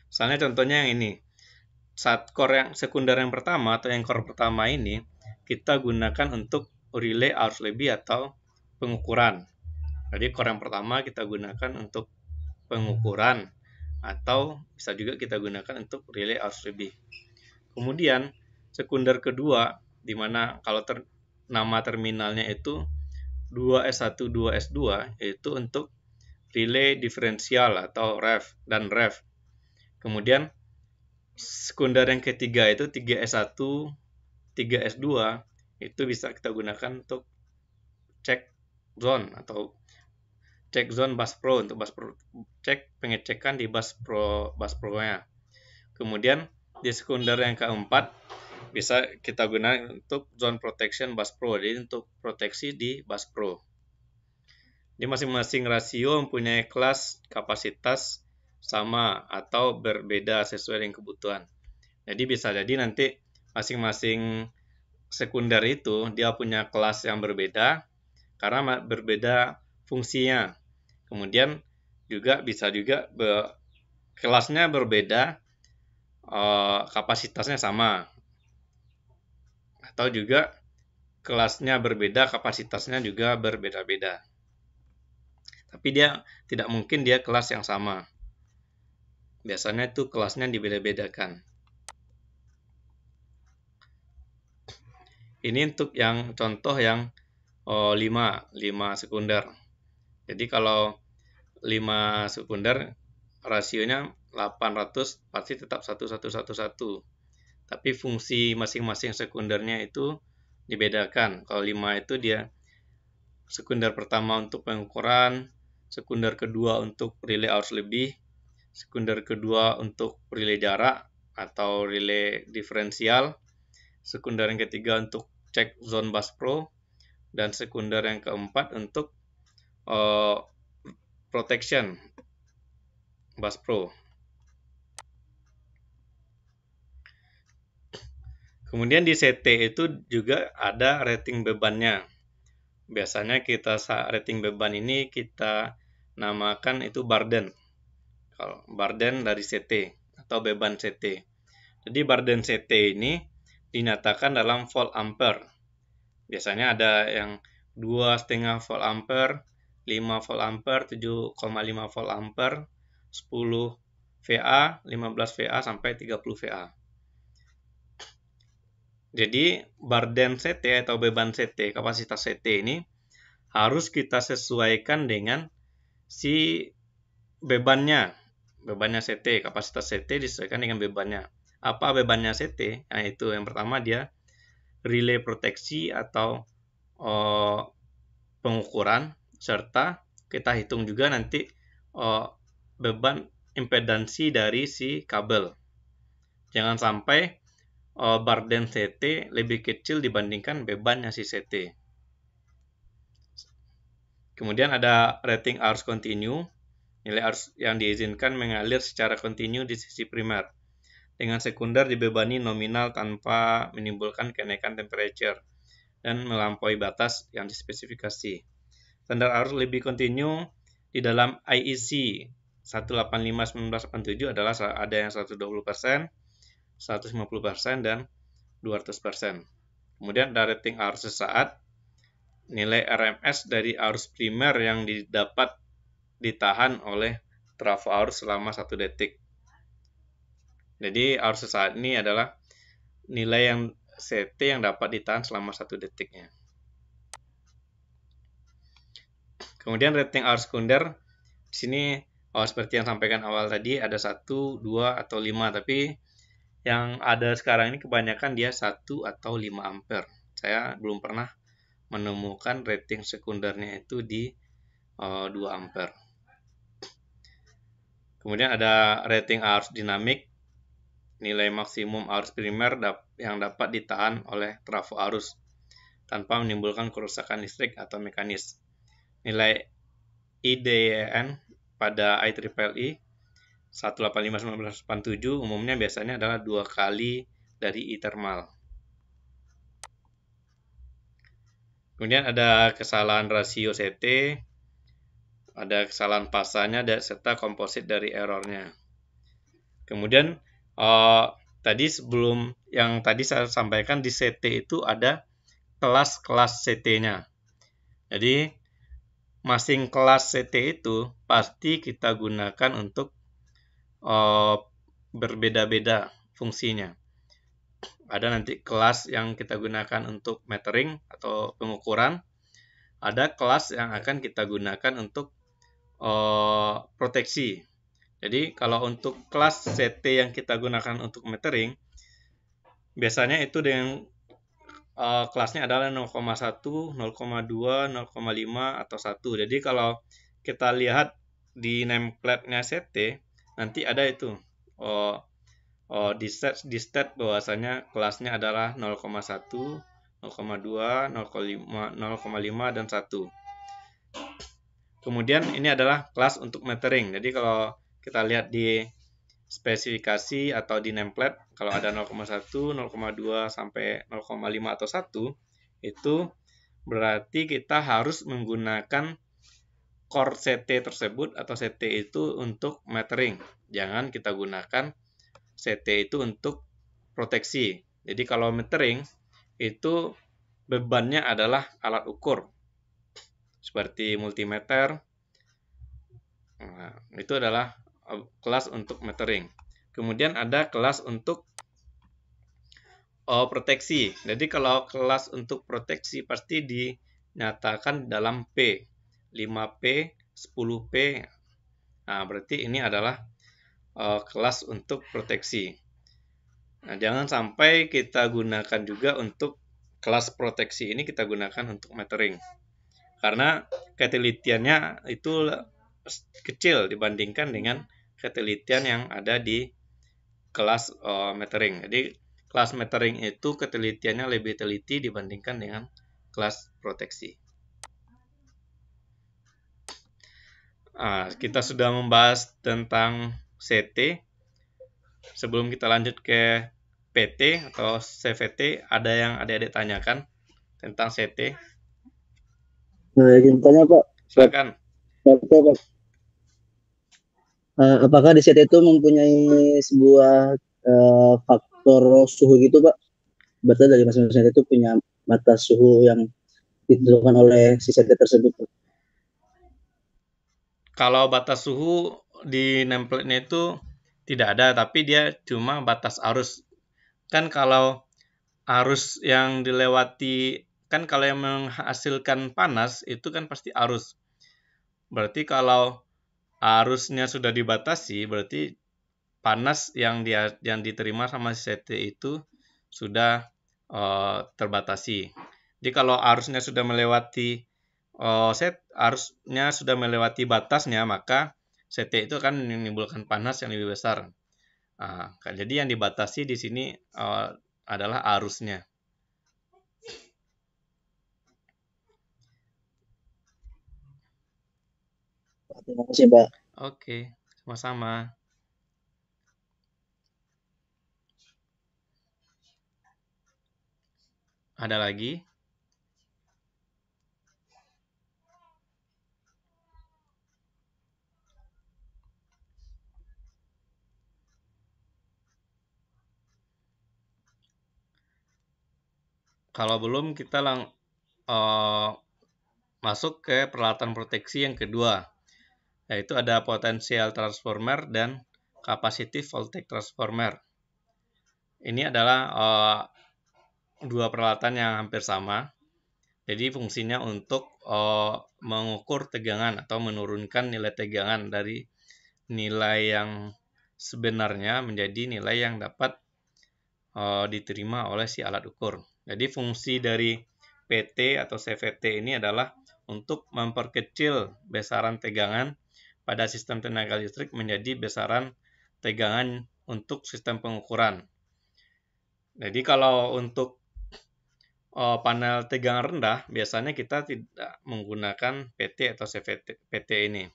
Misalnya contohnya yang ini. Saat core yang sekunder yang pertama atau yang core pertama ini kita gunakan untuk relay arus lebih atau pengukuran. Jadi core yang pertama kita gunakan untuk pengukuran atau bisa juga kita gunakan untuk relay arus lebih. Kemudian sekunder kedua, di mana kalau nama terminalnya itu 2S1, 2S2, yaitu untuk relay diferensial atau ref dan ref. Kemudian sekunder yang ketiga itu 3S1, 3S2, itu bisa kita gunakan untuk cek zone atau cek zone bus pro, untuk bus pro, cek pengecekan di bus pro-nya. Kemudian di sekunder yang keempat bisa kita gunakan untuk zone protection bus pro, jadi untuk proteksi di bus pro. Di masing-masing rasio mempunyai kelas kapasitas sama atau berbeda sesuai dengan kebutuhan. Jadi bisa jadi nanti masing-masing sekunder itu dia punya kelas yang berbeda karena berbeda fungsinya. Kemudian juga bisa juga kelasnya berbeda, kapasitasnya sama. Atau juga kelasnya berbeda, kapasitasnya juga berbeda-beda. Tapi dia tidak mungkin dia kelas yang sama. Biasanya itu kelasnya dibeda-bedakan. Ini untuk yang contoh yang 5 sekunder. Jadi kalau 5 sekunder rasionya 800 pasti tetap 1111. Tapi fungsi masing-masing sekundernya itu dibedakan. Kalau 5 itu dia sekunder pertama untuk pengukuran, sekunder kedua untuk relay arus lebih, sekunder kedua untuk relay jarak atau relay diferensial, sekunder yang ketiga untuk cek zone bus pro, dan sekunder yang keempat untuk protection. Bus Pro. Kemudian di CT itu juga ada rating bebannya. Biasanya kita rating beban ini kita namakan itu burden. Kalau burden dari CT atau beban CT. Jadi burden CT ini dinyatakan dalam volt ampere. Biasanya ada yang 2,5 volt ampere, 5 volt ampere, 7,5 volt ampere, 10 VA, 15 VA sampai 30 VA. Jadi burden CT atau beban CT, kapasitas CT ini harus kita sesuaikan dengan si bebannya. Bebannya CT, kapasitas CT disesuaikan dengan bebannya. Apa bebannya CT? Nah, itu yang pertama dia relay proteksi atau pengukuran, serta kita hitung juga nanti beban impedansi dari si kabel. Jangan sampai burden CT lebih kecil dibandingkan bebannya si CT. Kemudian ada rating arus continue, nilai arus yang diizinkan mengalir secara kontinu di sisi primer. Dengan sekunder dibebani nominal tanpa menimbulkan kenaikan temperature dan melampaui batas yang dispesifikasi. Standar arus lebih kontinu di dalam IEC 185/1987 adalah ada yang 120%, 150% dan 200%. Kemudian ada rating arus sesaat, nilai RMS dari arus primer yang didapat ditahan oleh trafo arus selama 1 detik. Jadi arus sesaat ini adalah nilai yang CT yang dapat ditahan selama 1 detiknya. Kemudian rating arus sekunder, di sini seperti yang sampaikan awal tadi ada 1, 2 atau 5, tapi yang ada sekarang ini kebanyakan dia 1 atau 5 ampere. Saya belum pernah menemukan rating sekundernya itu di 2 ampere. Kemudian ada rating arus dinamik, nilai maksimum arus primer yang dapat ditahan oleh trafo arus tanpa menimbulkan kerusakan listrik atau mekanis. Nilai IDN pada IEEE 185/1987 umumnya biasanya adalah 2 kali dari I thermal. Kemudian ada kesalahan rasio CT, ada kesalahan pasanya serta komposit dari errornya. Kemudian tadi sebelum yang tadi saya sampaikan di CT itu ada kelas-kelas CT-nya. Jadi masing kelas CT itu pasti kita gunakan untuk berbeda-beda fungsinya. Ada nanti kelas yang kita gunakan untuk metering atau pengukuran, ada kelas yang akan kita gunakan untuk proteksi. Jadi kalau untuk kelas CT yang kita gunakan untuk metering, biasanya itu dengan kelasnya adalah 0,1, 0,2, 0,5 atau 1. Jadi kalau kita lihat di nameplate-nya CT, nanti ada itu di stat bahwasanya kelasnya adalah 0,1, 0,2, 0,5 dan 1. Kemudian ini adalah kelas untuk metering. Jadi kalau kita lihat di spesifikasi atau di nameplate, kalau ada 0,1, 0,2 sampai 0,5 atau 1, itu berarti kita harus menggunakan core CT tersebut atau CT itu untuk metering. Jangan kita gunakan CT itu untuk proteksi. Jadi kalau metering itu bebannya adalah alat ukur seperti multimeter. Nah, itu adalah kelas untuk metering. Kemudian ada kelas untuk proteksi. Jadi kalau kelas untuk proteksi pasti dinyatakan dalam P, 5P, 10P. Nah, berarti ini adalah kelas untuk proteksi. Nah, jangan sampai kita gunakan juga untuk kelas proteksi ini kita gunakan untuk metering. Karena ketelitiannya itu kecil dibandingkan dengan ketelitian yang ada di kelas metering. Jadi kelas metering itu ketelitiannya lebih teliti dibandingkan dengan kelas proteksi. Kita sudah membahas tentang CT. Sebelum kita lanjut ke PT atau CVT, ada yang adik-adik tanyakan tentang CT? Nah, izin tanya Pak, Silakan. Apakah di CT itu mempunyai sebuah faktor suhu gitu Pak? Berarti dari masing-masing CT itu punya batas suhu yang ditentukan oleh si CT tersebut Pak? Kalau batas suhu di nameplate-nya itu tidak ada, tapi dia cuma batas arus. Kan kalau arus yang dilewati, kan kalau yang menghasilkan panas itu kan pasti arus. Berarti kalau arusnya sudah dibatasi, berarti panas yang diterima sama si CT itu sudah terbatasi. Jadi kalau arusnya sudah melewati arusnya sudah melewati batasnya, maka CT itu akan menimbulkan panas yang lebih besar. Jadi yang dibatasi di sini adalah arusnya. Terima kasih Pak. Oke, sama-sama. Ada lagi? Kalau belum, kita masuk ke peralatan proteksi yang kedua, yaitu ada potensial transformer dan capacitive voltage transformer. Ini adalah dua peralatan yang hampir sama. Jadi fungsinya untuk mengukur tegangan atau menurunkan nilai tegangan dari nilai yang sebenarnya menjadi nilai yang dapat diterima oleh si alat ukur. Jadi fungsi dari PT atau CVT ini adalah untuk memperkecil besaran tegangan pada sistem tenaga listrik menjadi besaran tegangan untuk sistem pengukuran. Jadi kalau untuk panel tegangan rendah, biasanya kita tidak menggunakan PT atau CVT PT ini.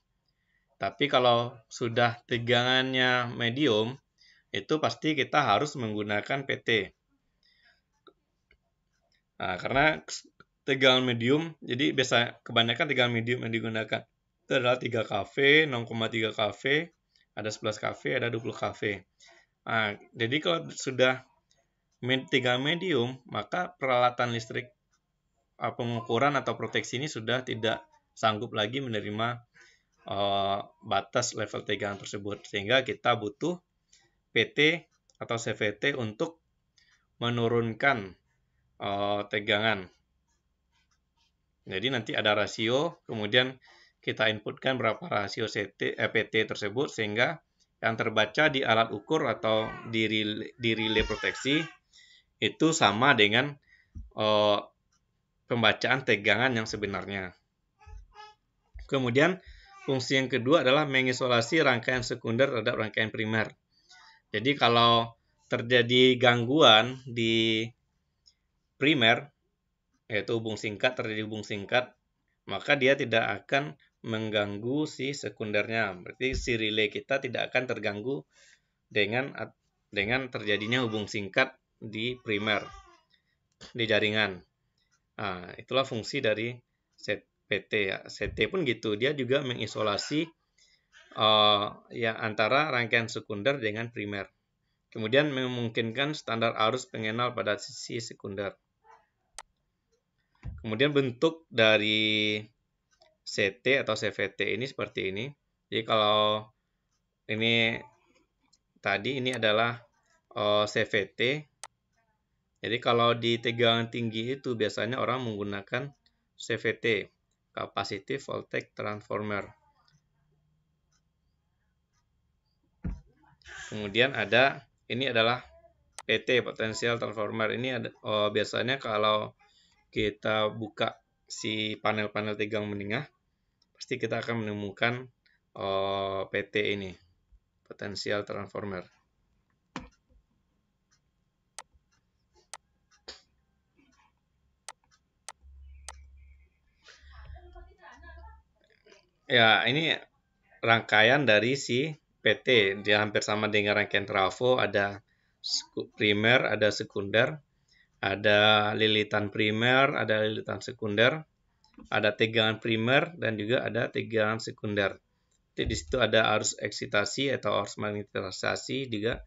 Tapi kalau sudah tegangannya medium, itu pasti kita harus menggunakan PT. Karena tegangan medium, jadi biasa kebanyakan tegangan medium yang digunakan itu adalah 3 kV, 0,3 kV, ada 11 kV, ada 20 kV. Jadi kalau sudah tegangan medium, maka peralatan listrik pengukuran atau proteksi ini sudah tidak sanggup lagi menerima batas level tegangan tersebut, sehingga kita butuh PT atau CVT untuk menurunkan tegangan. Jadi nanti ada rasio, kemudian kita inputkan berapa rasio PT tersebut, sehingga yang terbaca di alat ukur atau di relay proteksi itu sama dengan pembacaan tegangan yang sebenarnya. Kemudian fungsi yang kedua adalah mengisolasi rangkaian sekunder terhadap rangkaian primer. Jadi kalau terjadi gangguan di primer, yaitu terjadi hubung singkat, maka dia tidak akan mengganggu si sekundernya. Berarti si relay kita tidak akan terganggu dengan terjadinya hubung singkat di primer, di jaringan. Itulah fungsi dari PT. CT pun gitu, dia juga mengisolasi antara rangkaian sekunder dengan primer. Kemudian memungkinkan standar arus pengenal pada sisi sekunder. Kemudian bentuk dari CT atau CVT ini seperti ini. Jadi kalau ini tadi ini adalah CVT. Jadi kalau di tegangan tinggi itu biasanya orang menggunakan CVT, capacitive voltage transformer. Kemudian ini adalah PT, potential transformer. Ini biasanya kalau kita buka si panel-panel tegangan menengah, pasti kita akan menemukan PT ini, potential transformer. Ya, ini rangkaian dari si PT. Dia hampir sama dengan rangkaian trafo, ada primer, ada sekunder, ada lilitan primer, ada lilitan sekunder, ada tegangan primer, dan juga ada tegangan sekunder. Jadi di situ ada arus eksitasi atau arus magnetisasi, juga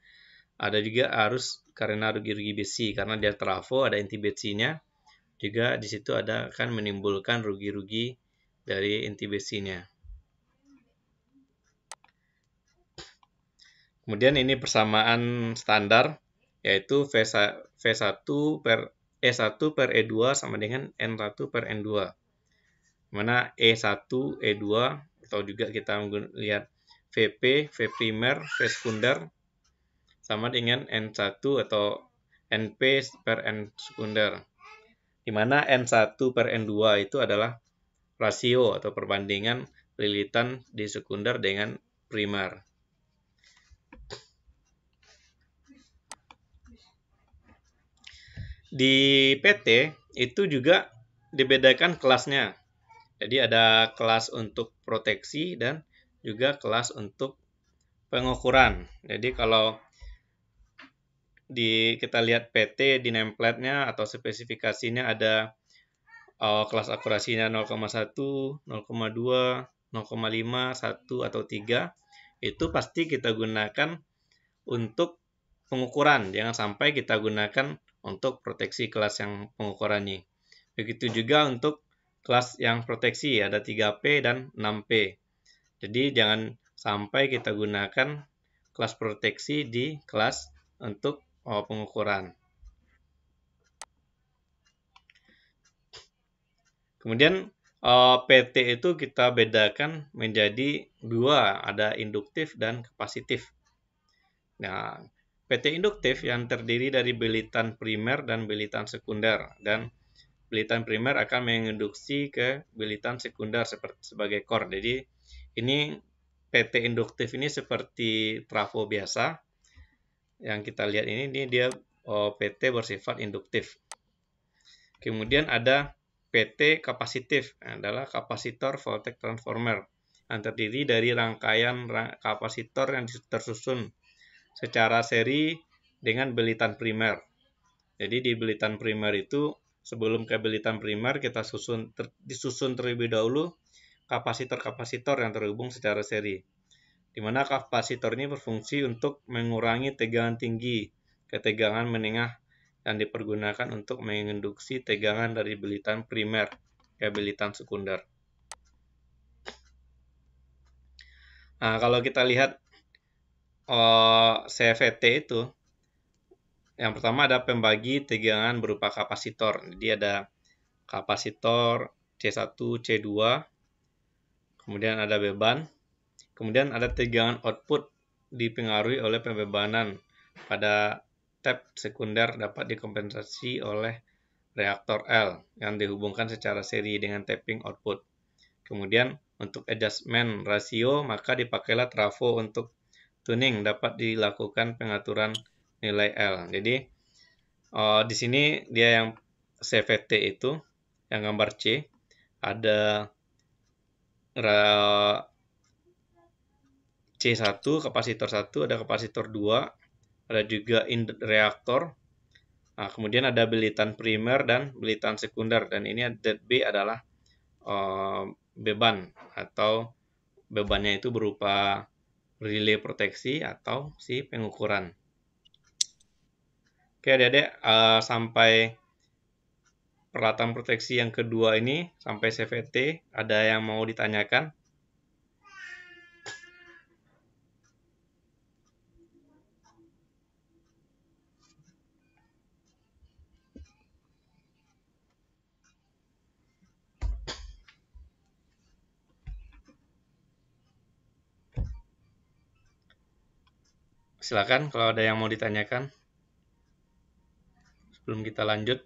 ada juga arus karena rugi-rugi besi karena dia trafo, ada inti besinya. Juga di situ ada akan menimbulkan rugi-rugi dari inti besinya. Kemudian ini persamaan standar, yaitu V1 per E1 per E2 sama dengan N1 per N2. Mana E1, E2, atau juga kita lihat VP, V primer, V sekunder, sama dengan N1 atau NP per N sekunder. Di mana N1 per N2 itu adalah rasio atau perbandingan lilitan di sekunder dengan primer. Di PT itu juga dibedakan kelasnya. Jadi ada kelas untuk proteksi dan juga kelas untuk pengukuran. Jadi kalau kita lihat PT di nameplate-nya atau spesifikasinya ada kelas akurasinya 0,1, 0,2, 0,5, 1 atau 3. Itu pasti kita gunakan untuk pengukuran. Jangan sampai kita gunakan untuk proteksi kelas yang pengukurannya. Begitu juga untuk kelas yang proteksi, ada 3P dan 6P. Jadi jangan sampai kita gunakan kelas proteksi di kelas untuk pengukuran. Kemudian PT itu kita bedakan menjadi dua, ada induktif dan kapasitif. Nah, PT induktif yang terdiri dari bilitan primer dan bilitan sekunder, dan bilitan primer akan menginduksi ke bilitan sekunder sebagai core. Jadi ini PT induktif ini seperti trafo biasa. Yang kita lihat ini dia PT bersifat induktif. Kemudian ada PT kapasitif, adalah kapasitor voltage transformer yang terdiri dari rangkaian kapasitor yang tersusun secara seri dengan bilitan primer. Jadi di bilitan primer itu sebelum ke bilitan primer kita disusun terlebih dahulu kapasitor-kapasitor yang terhubung secara seri. Di mana kapasitor ini berfungsi untuk mengurangi tegangan tinggi ke tegangan menengah yang dipergunakan untuk menginduksi tegangan dari bilitan primer ke bilitan sekunder. Nah, kalau kita lihat CVT itu, yang pertama ada pembagi tegangan berupa kapasitor. Jadi ada kapasitor C1, C2, kemudian ada beban, kemudian ada tegangan output dipengaruhi oleh pembebanan pada tap sekunder dapat dikompensasi oleh reaktor L yang dihubungkan secara seri dengan tapping output. Kemudian untuk adjustment rasio maka dipakailah trafo untuk tuning dapat dilakukan pengaturan nilai L. Jadi di sini dia yang CVT itu yang gambar C ada C1 kapasitor 1, ada kapasitor 2, ada juga reaktor. Nah, kemudian ada bilitan primer dan bilitan sekunder, dan ini B adalah beban atau bebannya itu berupa relay proteksi atau si pengukuran. Oke adik-adik, sampai peralatan proteksi yang kedua ini, sampai CVT, ada yang mau ditanyakan? Silakan kalau ada yang mau ditanyakan sebelum kita lanjut.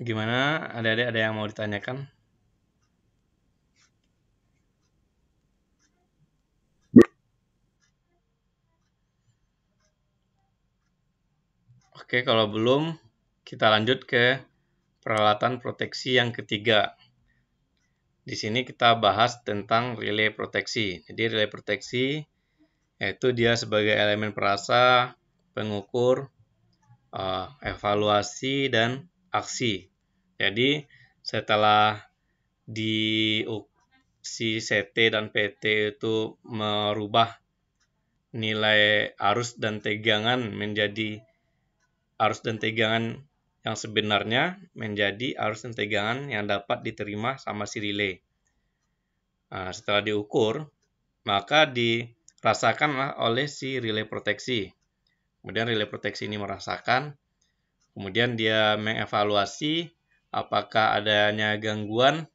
Gimana? Ada yang mau ditanyakan? Oke, kalau belum, kita lanjut ke peralatan proteksi yang ketiga. Di sini kita bahas tentang relay proteksi. Jadi relay proteksi yaitu dia sebagai elemen perasa, pengukur, evaluasi, dan aksi. Jadi setelah si CT dan PT itu merubah nilai arus dan tegangan menjadi arus dan tegangan yang sebenarnya menjadi arus dan tegangan yang dapat diterima sama si relay. Nah, setelah diukur, maka dirasakanlah oleh si relay proteksi. Kemudian relay proteksi ini merasakan, kemudian dia mengevaluasi apakah adanya gangguan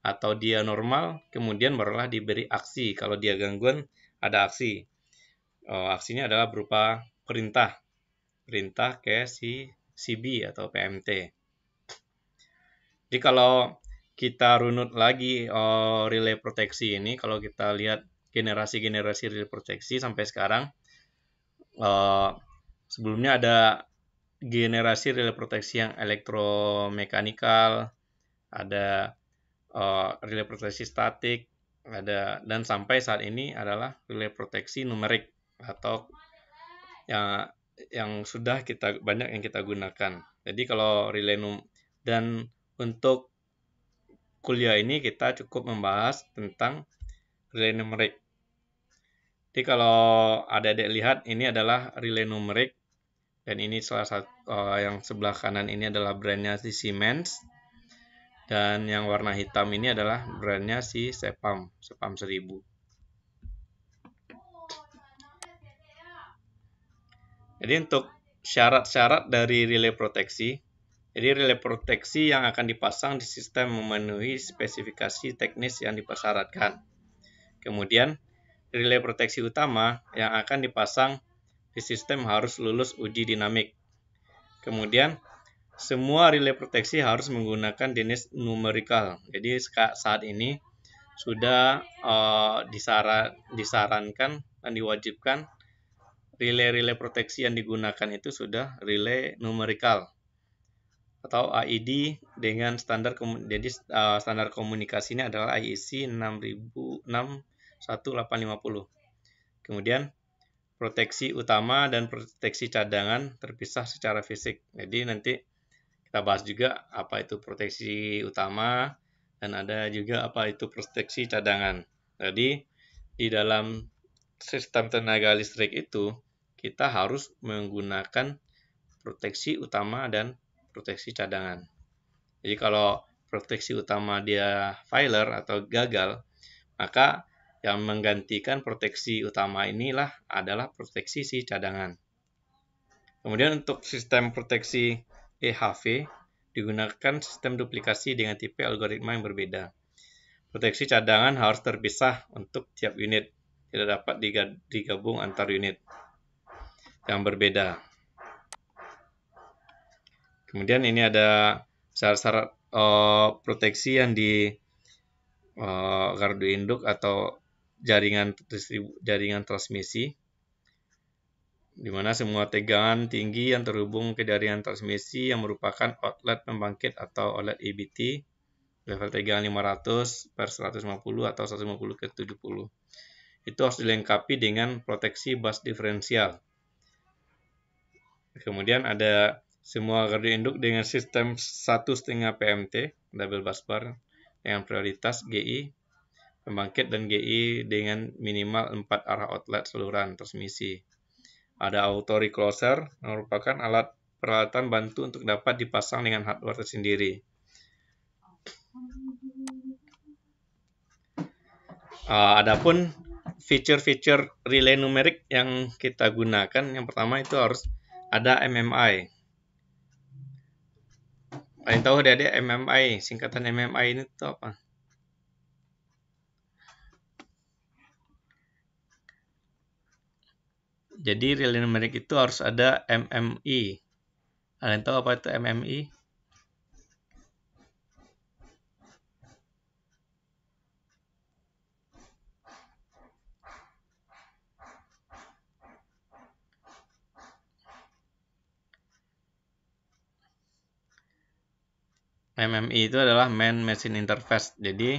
atau dia normal, kemudian barulah diberi aksi. Kalau dia gangguan, ada aksi. Aksinya adalah berupa perintah ke si CB atau PMT. Jadi kalau kita runut lagi relay proteksi ini, kalau kita lihat generasi-generasi relay proteksi sampai sekarang, sebelumnya ada generasi relay proteksi yang elektromekanikal, ada relay proteksi statik, dan sampai saat ini adalah relay proteksi numerik atau yang sudah banyak yang kita gunakan. Jadi kalau relay dan untuk kuliah ini kita cukup membahas tentang relay numerik. Jadi kalau adik-adik lihat ini adalah relay numerik dan ini salah satu yang sebelah kanan ini adalah brandnya si Siemens dan yang warna hitam ini adalah brandnya si Sepam 1000. Jadi untuk syarat-syarat dari relay proteksi, jadi relay proteksi yang akan dipasang di sistem memenuhi spesifikasi teknis yang dipersyaratkan. Kemudian relay proteksi utama yang akan dipasang di sistem harus lulus uji dinamik. Kemudian semua relay proteksi harus menggunakan jenis numerikal. Jadi saat ini sudah disarankan dan diwajibkan relay proteksi yang digunakan itu sudah relay numerikal atau AID dengan standar standar komunikasinya adalah IEC 61850. Kemudian proteksi utama dan proteksi cadangan terpisah secara fisik. Jadi nanti kita bahas juga apa itu proteksi utama dan ada juga apa itu proteksi cadangan. Jadi di dalam sistem tenaga listrik itu kita harus menggunakan proteksi utama dan proteksi cadangan. Jadi kalau proteksi utama dia failure atau gagal, maka yang menggantikan proteksi utama inilah adalah proteksi si cadangan. Kemudian untuk sistem proteksi EHV digunakan sistem duplikasi dengan tipe algoritma yang berbeda. Proteksi cadangan harus terpisah untuk tiap unit, tidak dapat digabung antar unit yang berbeda. Kemudian ini ada syarat-syarat proteksi yang di gardu induk atau jaringan transmisi, di mana semua tegangan tinggi yang terhubung ke jaringan transmisi yang merupakan outlet pembangkit atau outlet EBT level tegangan 500 per 150 atau 150 ke 70 itu harus dilengkapi dengan proteksi bus diferensial. Kemudian ada semua gardu induk dengan sistem 1,5 PMT double bus bar dengan prioritas GI pembangkit dan GI dengan minimal 4 arah outlet saluran transmisi. Ada auto recloser merupakan alat peralatan bantu untuk dapat dipasang dengan hardware tersendiri. Adapun fitur-fitur relay numerik yang kita gunakan, yang pertama itu harus ada MMI. Kalian tahu adik-adik MMI, singkatan MMI ini itu apa? Jadi relay numerik itu harus ada MMI. Kalian tahu apa itu MMI? MMI itu adalah main machine interface. Jadi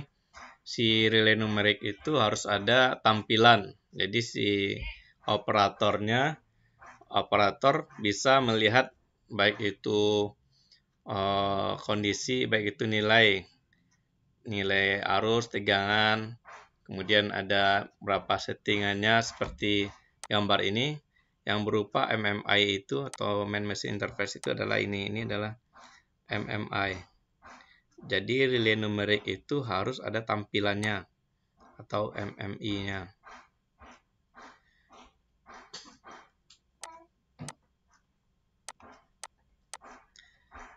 si relay numerik itu harus ada tampilan. Jadi si operator bisa melihat baik itu kondisi, baik itu nilai arus, tegangan, kemudian ada berapa settingannya seperti gambar ini yang berupa MMI itu atau main machine interface itu adalah ini adalah MMI. Jadi relay numerik itu harus ada tampilannya atau MMI-nya.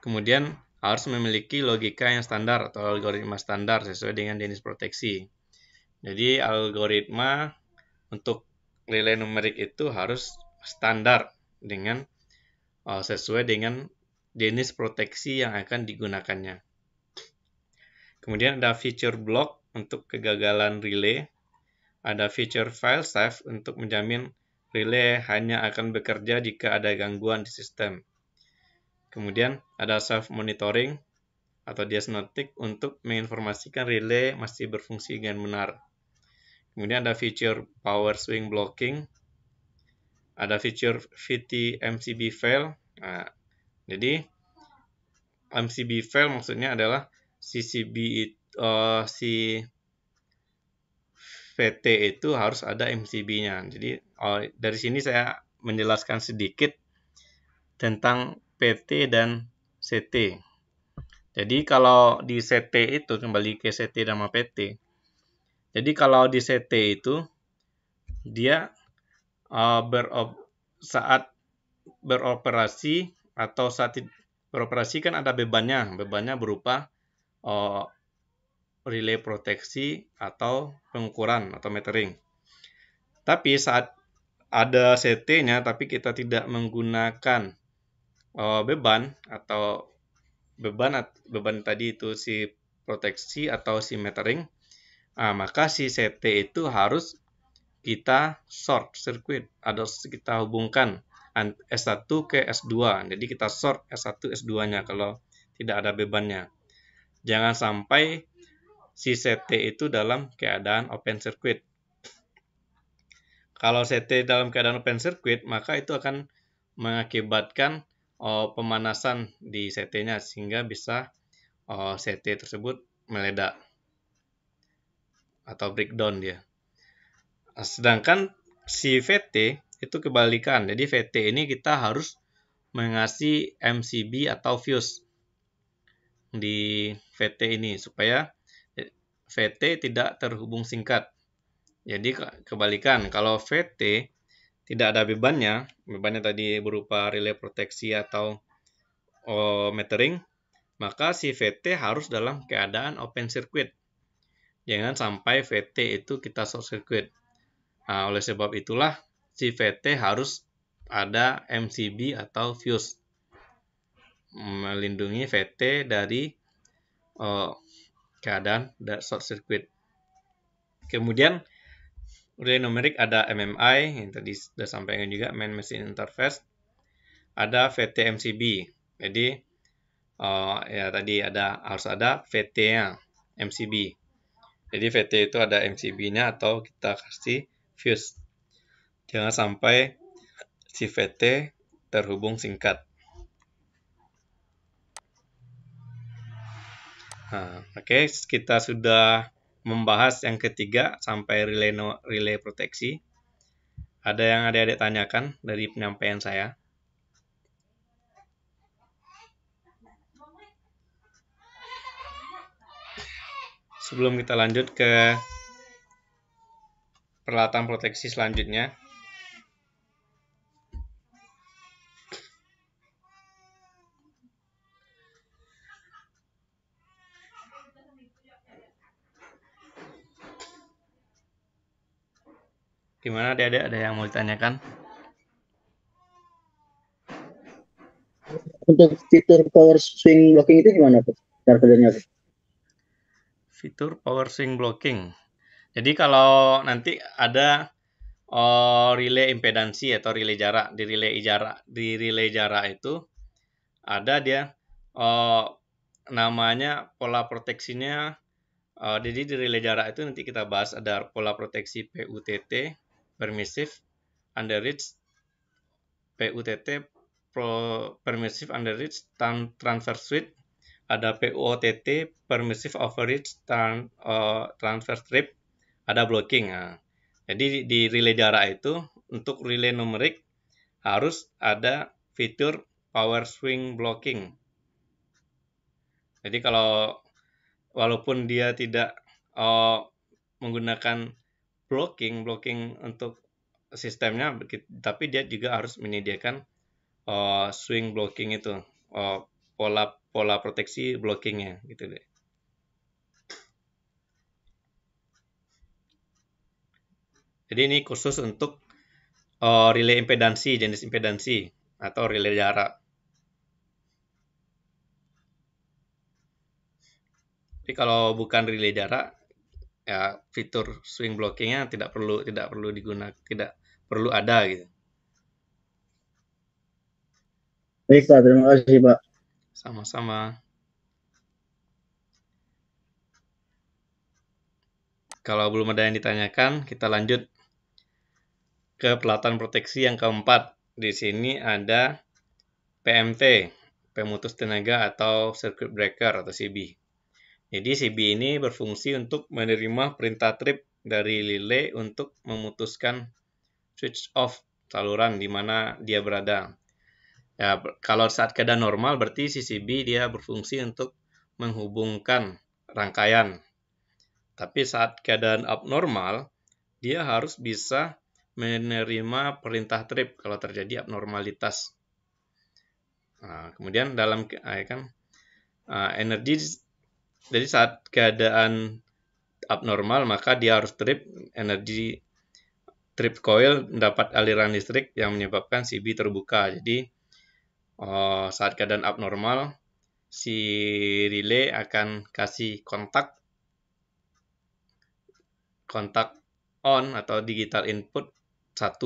Kemudian harus memiliki logika yang standar atau algoritma standar sesuai dengan jenis proteksi. Jadi algoritma untuk relay numerik itu harus standar dengan sesuai dengan jenis proteksi yang akan digunakannya. Kemudian ada feature block untuk kegagalan relay. Ada feature file safe untuk menjamin relay hanya akan bekerja jika ada gangguan di sistem. Kemudian ada self monitoring atau diagnostic untuk menginformasikan relay masih berfungsi dengan benar. Kemudian ada feature power swing blocking. Ada feature VT MCB fail. Nah, jadi MCB fail maksudnya adalah si VT itu harus ada MCB-nya. Jadi dari sini saya menjelaskan sedikit tentang PT dan CT. Jadi kalau di CT itu kembali ke CT dan PT. Jadi kalau di CT itu dia saat beroperasi atau saat beroperasi kan ada bebannya. Bebannya berupa relay proteksi atau pengukuran atau metering. Tapi saat ada CT-nya tapi kita tidak menggunakan beban atau beban tadi itu si proteksi atau si metering, maka si CT itu harus kita short circuit atau kita hubungkan S1 ke S2. Jadi kita short S1 S2-nya kalau tidak ada bebannya. Jangan sampai si CT itu dalam keadaan open circuit. Kalau CT dalam keadaan open circuit, maka itu akan mengakibatkan pemanasan di CT-nya sehingga bisa CT tersebut meledak atau breakdown dia. Sedangkan si VT itu kebalikan. Jadi VT ini kita harus mengasih MCB atau fuse di VT ini supaya VT tidak terhubung singkat. Jadi kebalikan, kalau VT tidak ada bebannya tadi berupa relay proteksi atau metering, maka si VT harus dalam keadaan open circuit. Jangan sampai VT itu kita short circuit. Nah, oleh sebab itulah si VT harus ada MCB atau fuse melindungi VT dari keadaan short circuit. Kemudian relay numerik ada MMI yang tadi sudah sampaikan juga, main machine interface. Ada VT MCB. Jadi ya tadi harus ada VT-nya MCB. Jadi VT itu ada MCB-nya atau kita kasih fuse. Jangan sampai si VT terhubung singkat. Oke, kita sudah membahas yang ketiga sampai relay proteksi. Ada yang adik-adik tanyakan dari penyampaian saya? Sebelum kita lanjut ke peralatan proteksi selanjutnya. Gimana adik-adik, ada yang mau ditanyakan? Untuk fitur power swing blocking itu gimana Pak? Cara kerjanya Pak? Fitur power swing blocking. Jadi kalau nanti ada relay impedansi atau relay jarak, di relay jarak itu ada dia namanya pola proteksinya. Jadi di relay jarak itu nanti kita bahas ada pola proteksi PUTT, permissive underreach, PUTT permissive underreach transfer switch, ada POTT permissive overreach transfer trip, ada blocking. Nah, jadi di relay jarak itu untuk relay numerik harus ada fitur power swing blocking. Jadi kalau walaupun dia tidak menggunakan blocking untuk sistemnya, tapi dia juga harus menyediakan swing blocking itu, pola proteksi blockingnya gitu deh. Jadi ini khusus untuk relay impedansi, jenis impedansi atau relay jarak. Tapi kalau bukan relay jarak, ya fitur swing blockingnya tidak perlu digunakan, tidak perlu ada gitu. Baik Pak, terima kasih Pak. Sama-sama. Kalau belum ada yang ditanyakan, kita lanjut ke pelatan proteksi yang keempat. Di sini ada PMT, pemutus tenaga atau circuit breaker atau CB. Jadi CB ini berfungsi untuk menerima perintah trip dari relay untuk memutuskan switch off saluran di mana dia berada. Ya, kalau saat keadaan normal berarti si CB dia berfungsi untuk menghubungkan rangkaian. Tapi saat keadaan abnormal, dia harus bisa menerima perintah trip kalau terjadi abnormalitas. Nah, kemudian dalam energi, jadi saat keadaan abnormal maka dia harus trip, energi trip coil mendapat aliran listrik yang menyebabkan CB terbuka. Jadi saat keadaan abnormal si relay akan kasih kontak on atau digital input 1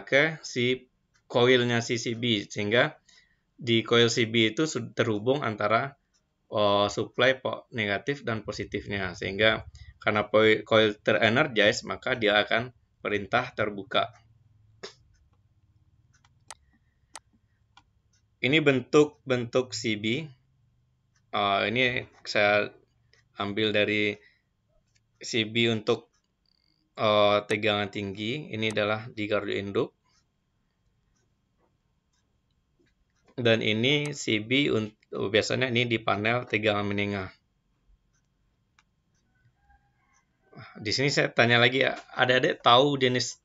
ke si coilnya si CB, sehingga di coil CB itu terhubung antara supply negatif dan positifnya, sehingga karena coil terenergize maka dia akan perintah terbuka. Ini bentuk CB. Ini saya ambil dari CB untuk tegangan tinggi. Ini adalah di gardu induk. Dan ini CB biasanya ini di panel tegangan menengah. Di sini saya tanya lagi, adik-adik tahu jenis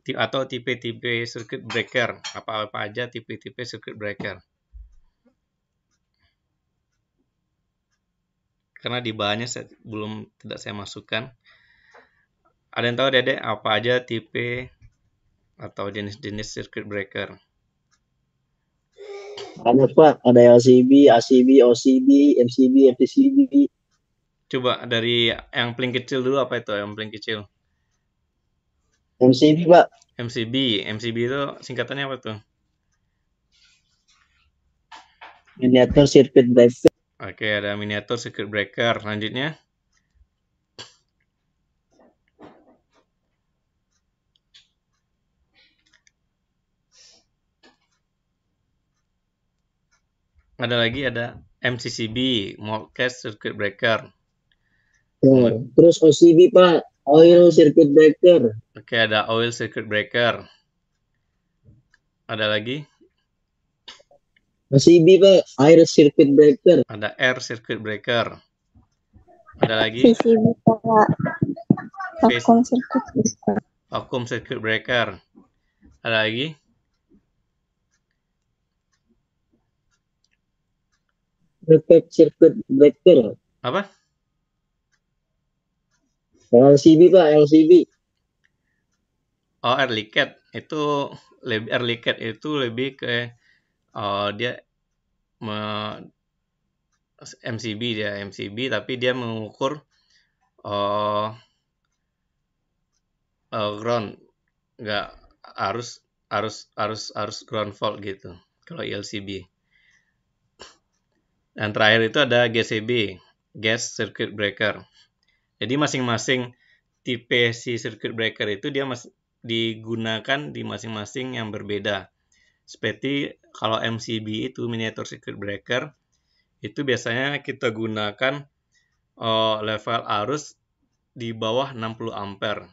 atau tipe-tipe circuit breaker? Apa aja tipe-tipe circuit breaker? Karena di bahannya tidak saya masukkan. Ada yang tahu adik-adik apa aja tipe atau jenis-jenis circuit breaker? Banyak Pak, ada LCB, ACB, OCB, MCB, FTCB. Coba dari yang paling kecil dulu, apa itu yang paling kecil? MCB Pak. MCB itu singkatannya apa tuh? Miniatur circuit breaker. Oke, ada miniatur circuit breaker. Selanjutnya. Ada lagi, ada MCCB, Multicast Circuit Breaker. Terus OCB Pak, Oil Circuit Breaker. Oke, ada Oil Circuit Breaker. Ada lagi? OCB Pak, Air Circuit Breaker. Ada Air Circuit Breaker. Ada lagi? VCB Pak, Vacuum Circuit Breaker. Vacuum Circuit Breaker. Ada lagi? Repeat Circuit Breaker. Apa? LCB Pak, LCB. Oh, air leakage. Air leakage itu lebih ke dia MCB tapi dia mengukur ground, nggak harus ground fault gitu kalau LCB. Dan terakhir itu ada GCB, Gas Circuit Breaker. Jadi masing-masing tipe si circuit breaker itu dia digunakan di masing-masing yang berbeda. Seperti kalau MCB itu miniature circuit breaker, itu biasanya kita gunakan level arus di bawah 60 ampere.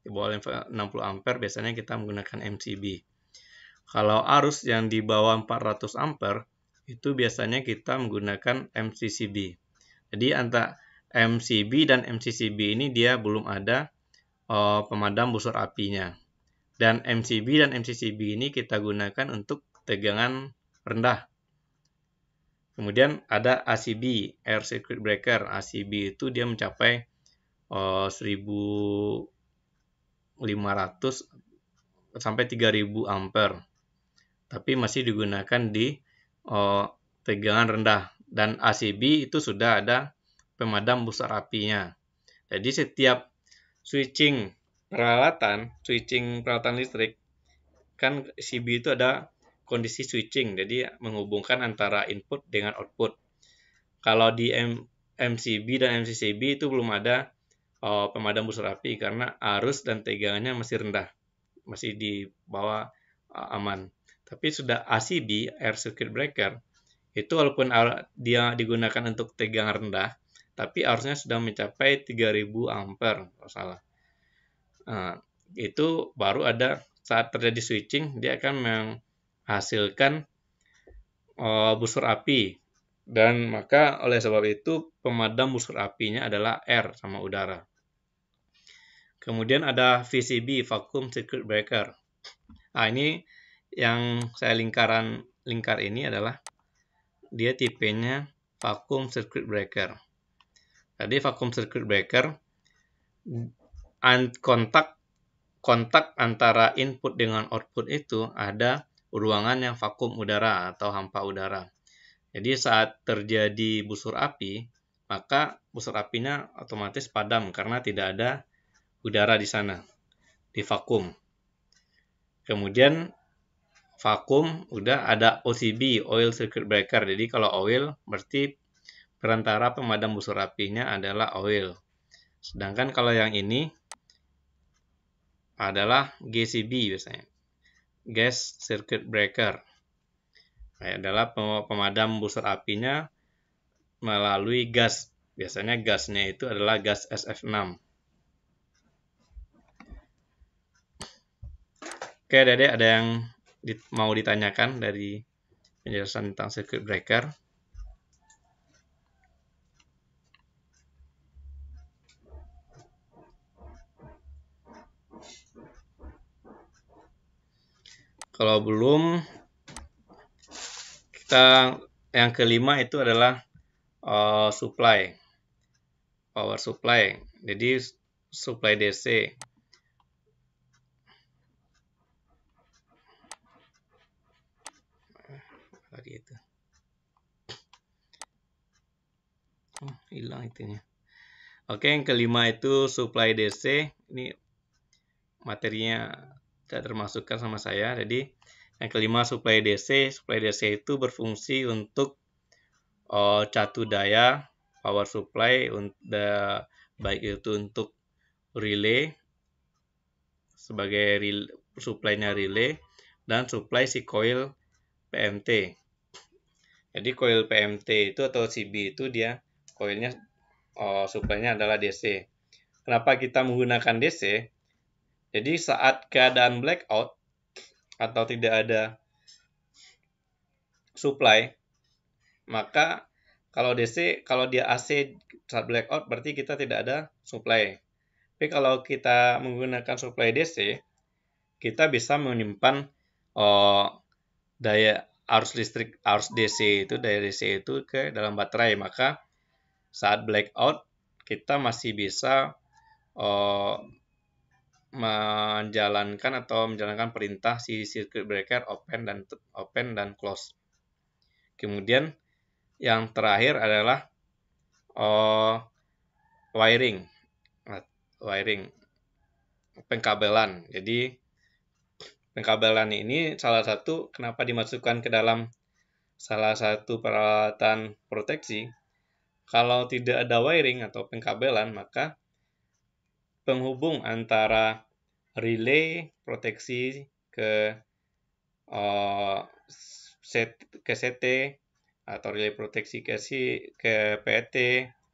Di bawah level 60 ampere biasanya kita menggunakan MCB. Kalau arus yang di bawah 400 ampere, itu biasanya kita menggunakan MCCB. Jadi antara MCB dan MCCB ini dia belum ada pemadam busur apinya. Dan MCB dan MCCB ini kita gunakan untuk tegangan rendah. Kemudian ada ACB, Air Circuit Breaker. ACB itu dia mencapai 1500 sampai 3000 ampere. Tapi masih digunakan di tegangan rendah. Dan ACB itu sudah ada pemadam busur apinya. Jadi setiap switching peralatan listrik, kan CB itu ada kondisi switching, jadi menghubungkan antara input dengan output. Kalau di MCB dan MCCB itu belum ada pemadam busur api karena arus dan tegangannya masih rendah, masih di bawah aman. Tapi sudah ACB, Air Circuit Breaker, itu walaupun dia digunakan untuk tegangan rendah, tapi arusnya sudah mencapai 3000 ampere, kalau salah. Nah, itu baru ada saat terjadi switching, dia akan menghasilkan busur api. Dan maka oleh sebab itu pemadam busur apinya adalah air sama udara. Kemudian ada VCB, Vacuum Circuit Breaker. Nah, ini yang saya lingkar ini adalah dia tipenya Vacuum Circuit Breaker. Jadi Vacuum Circuit Breaker, kontak antara input dengan output itu ada ruangan yang vakum udara atau hampa udara. Jadi saat terjadi busur api, maka busur apinya otomatis padam karena tidak ada udara di sana, di vakum. Kemudian vakum udah ada OCB, Oil Circuit Breaker. Jadi kalau oil berarti perantara pemadam busur apinya adalah oil. Sedangkan kalau yang ini adalah GCB biasanya, Gas Circuit Breaker. Adalah pemadam busur apinya melalui gas. Biasanya gasnya itu adalah gas SF6. Oke, Dede, ada yang mau ditanyakan dari penjelasan tentang circuit breaker? Kalau belum, kita yang kelima itu adalah supply, power supply. Jadi supply DC. Tadi itu. Oh, hilang itunya. Oke, yang kelima itu supply DC. Ini materinya tidak termasukkan sama saya. Jadi yang kelima supply DC. Supply DC itu berfungsi untuk catu daya power supply, baik itu untuk relay sebagai supply-nya relay dan supply si coil PMT. Jadi coil PMT itu atau CB itu dia coilnya supply-nya adalah DC. Kenapa kita menggunakan DC? Jadi saat keadaan blackout atau tidak ada supply, maka kalau DC, kalau dia AC saat blackout berarti kita tidak ada supply. Tapi kalau kita menggunakan supply DC, kita bisa menyimpan daya arus listrik, arus DC itu, daya DC itu ke dalam baterai. Maka saat blackout kita masih bisa menjalankan perintah si circuit breaker open dan close. Kemudian yang terakhir adalah wiring, pengkabelan. Jadi pengkabelan ini salah satu kenapa dimasukkan ke dalam salah satu peralatan proteksi, kalau tidak ada wiring atau pengkabelan, maka penghubung antara relay proteksi ke CT atau relay proteksi ke PET,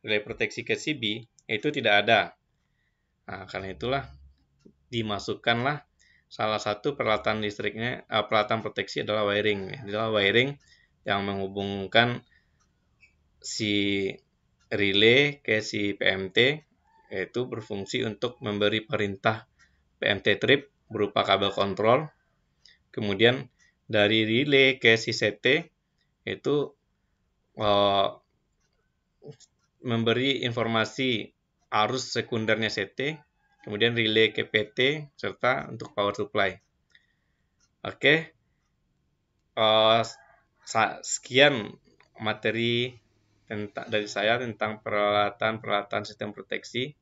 relay proteksi ke CB itu tidak ada. Nah, karena itulah dimasukkanlah salah satu peralatan listriknya, peralatan proteksi adalah wiring. Adalah wiring yang menghubungkan si relay ke si PMT, yaitu berfungsi untuk memberi perintah PMT trip berupa kabel kontrol. Kemudian dari relay ke si CT itu memberi informasi arus sekundernya CT, kemudian relay ke PT, serta untuk power supply. Oke, sekian materi dari saya tentang peralatan sistem proteksi.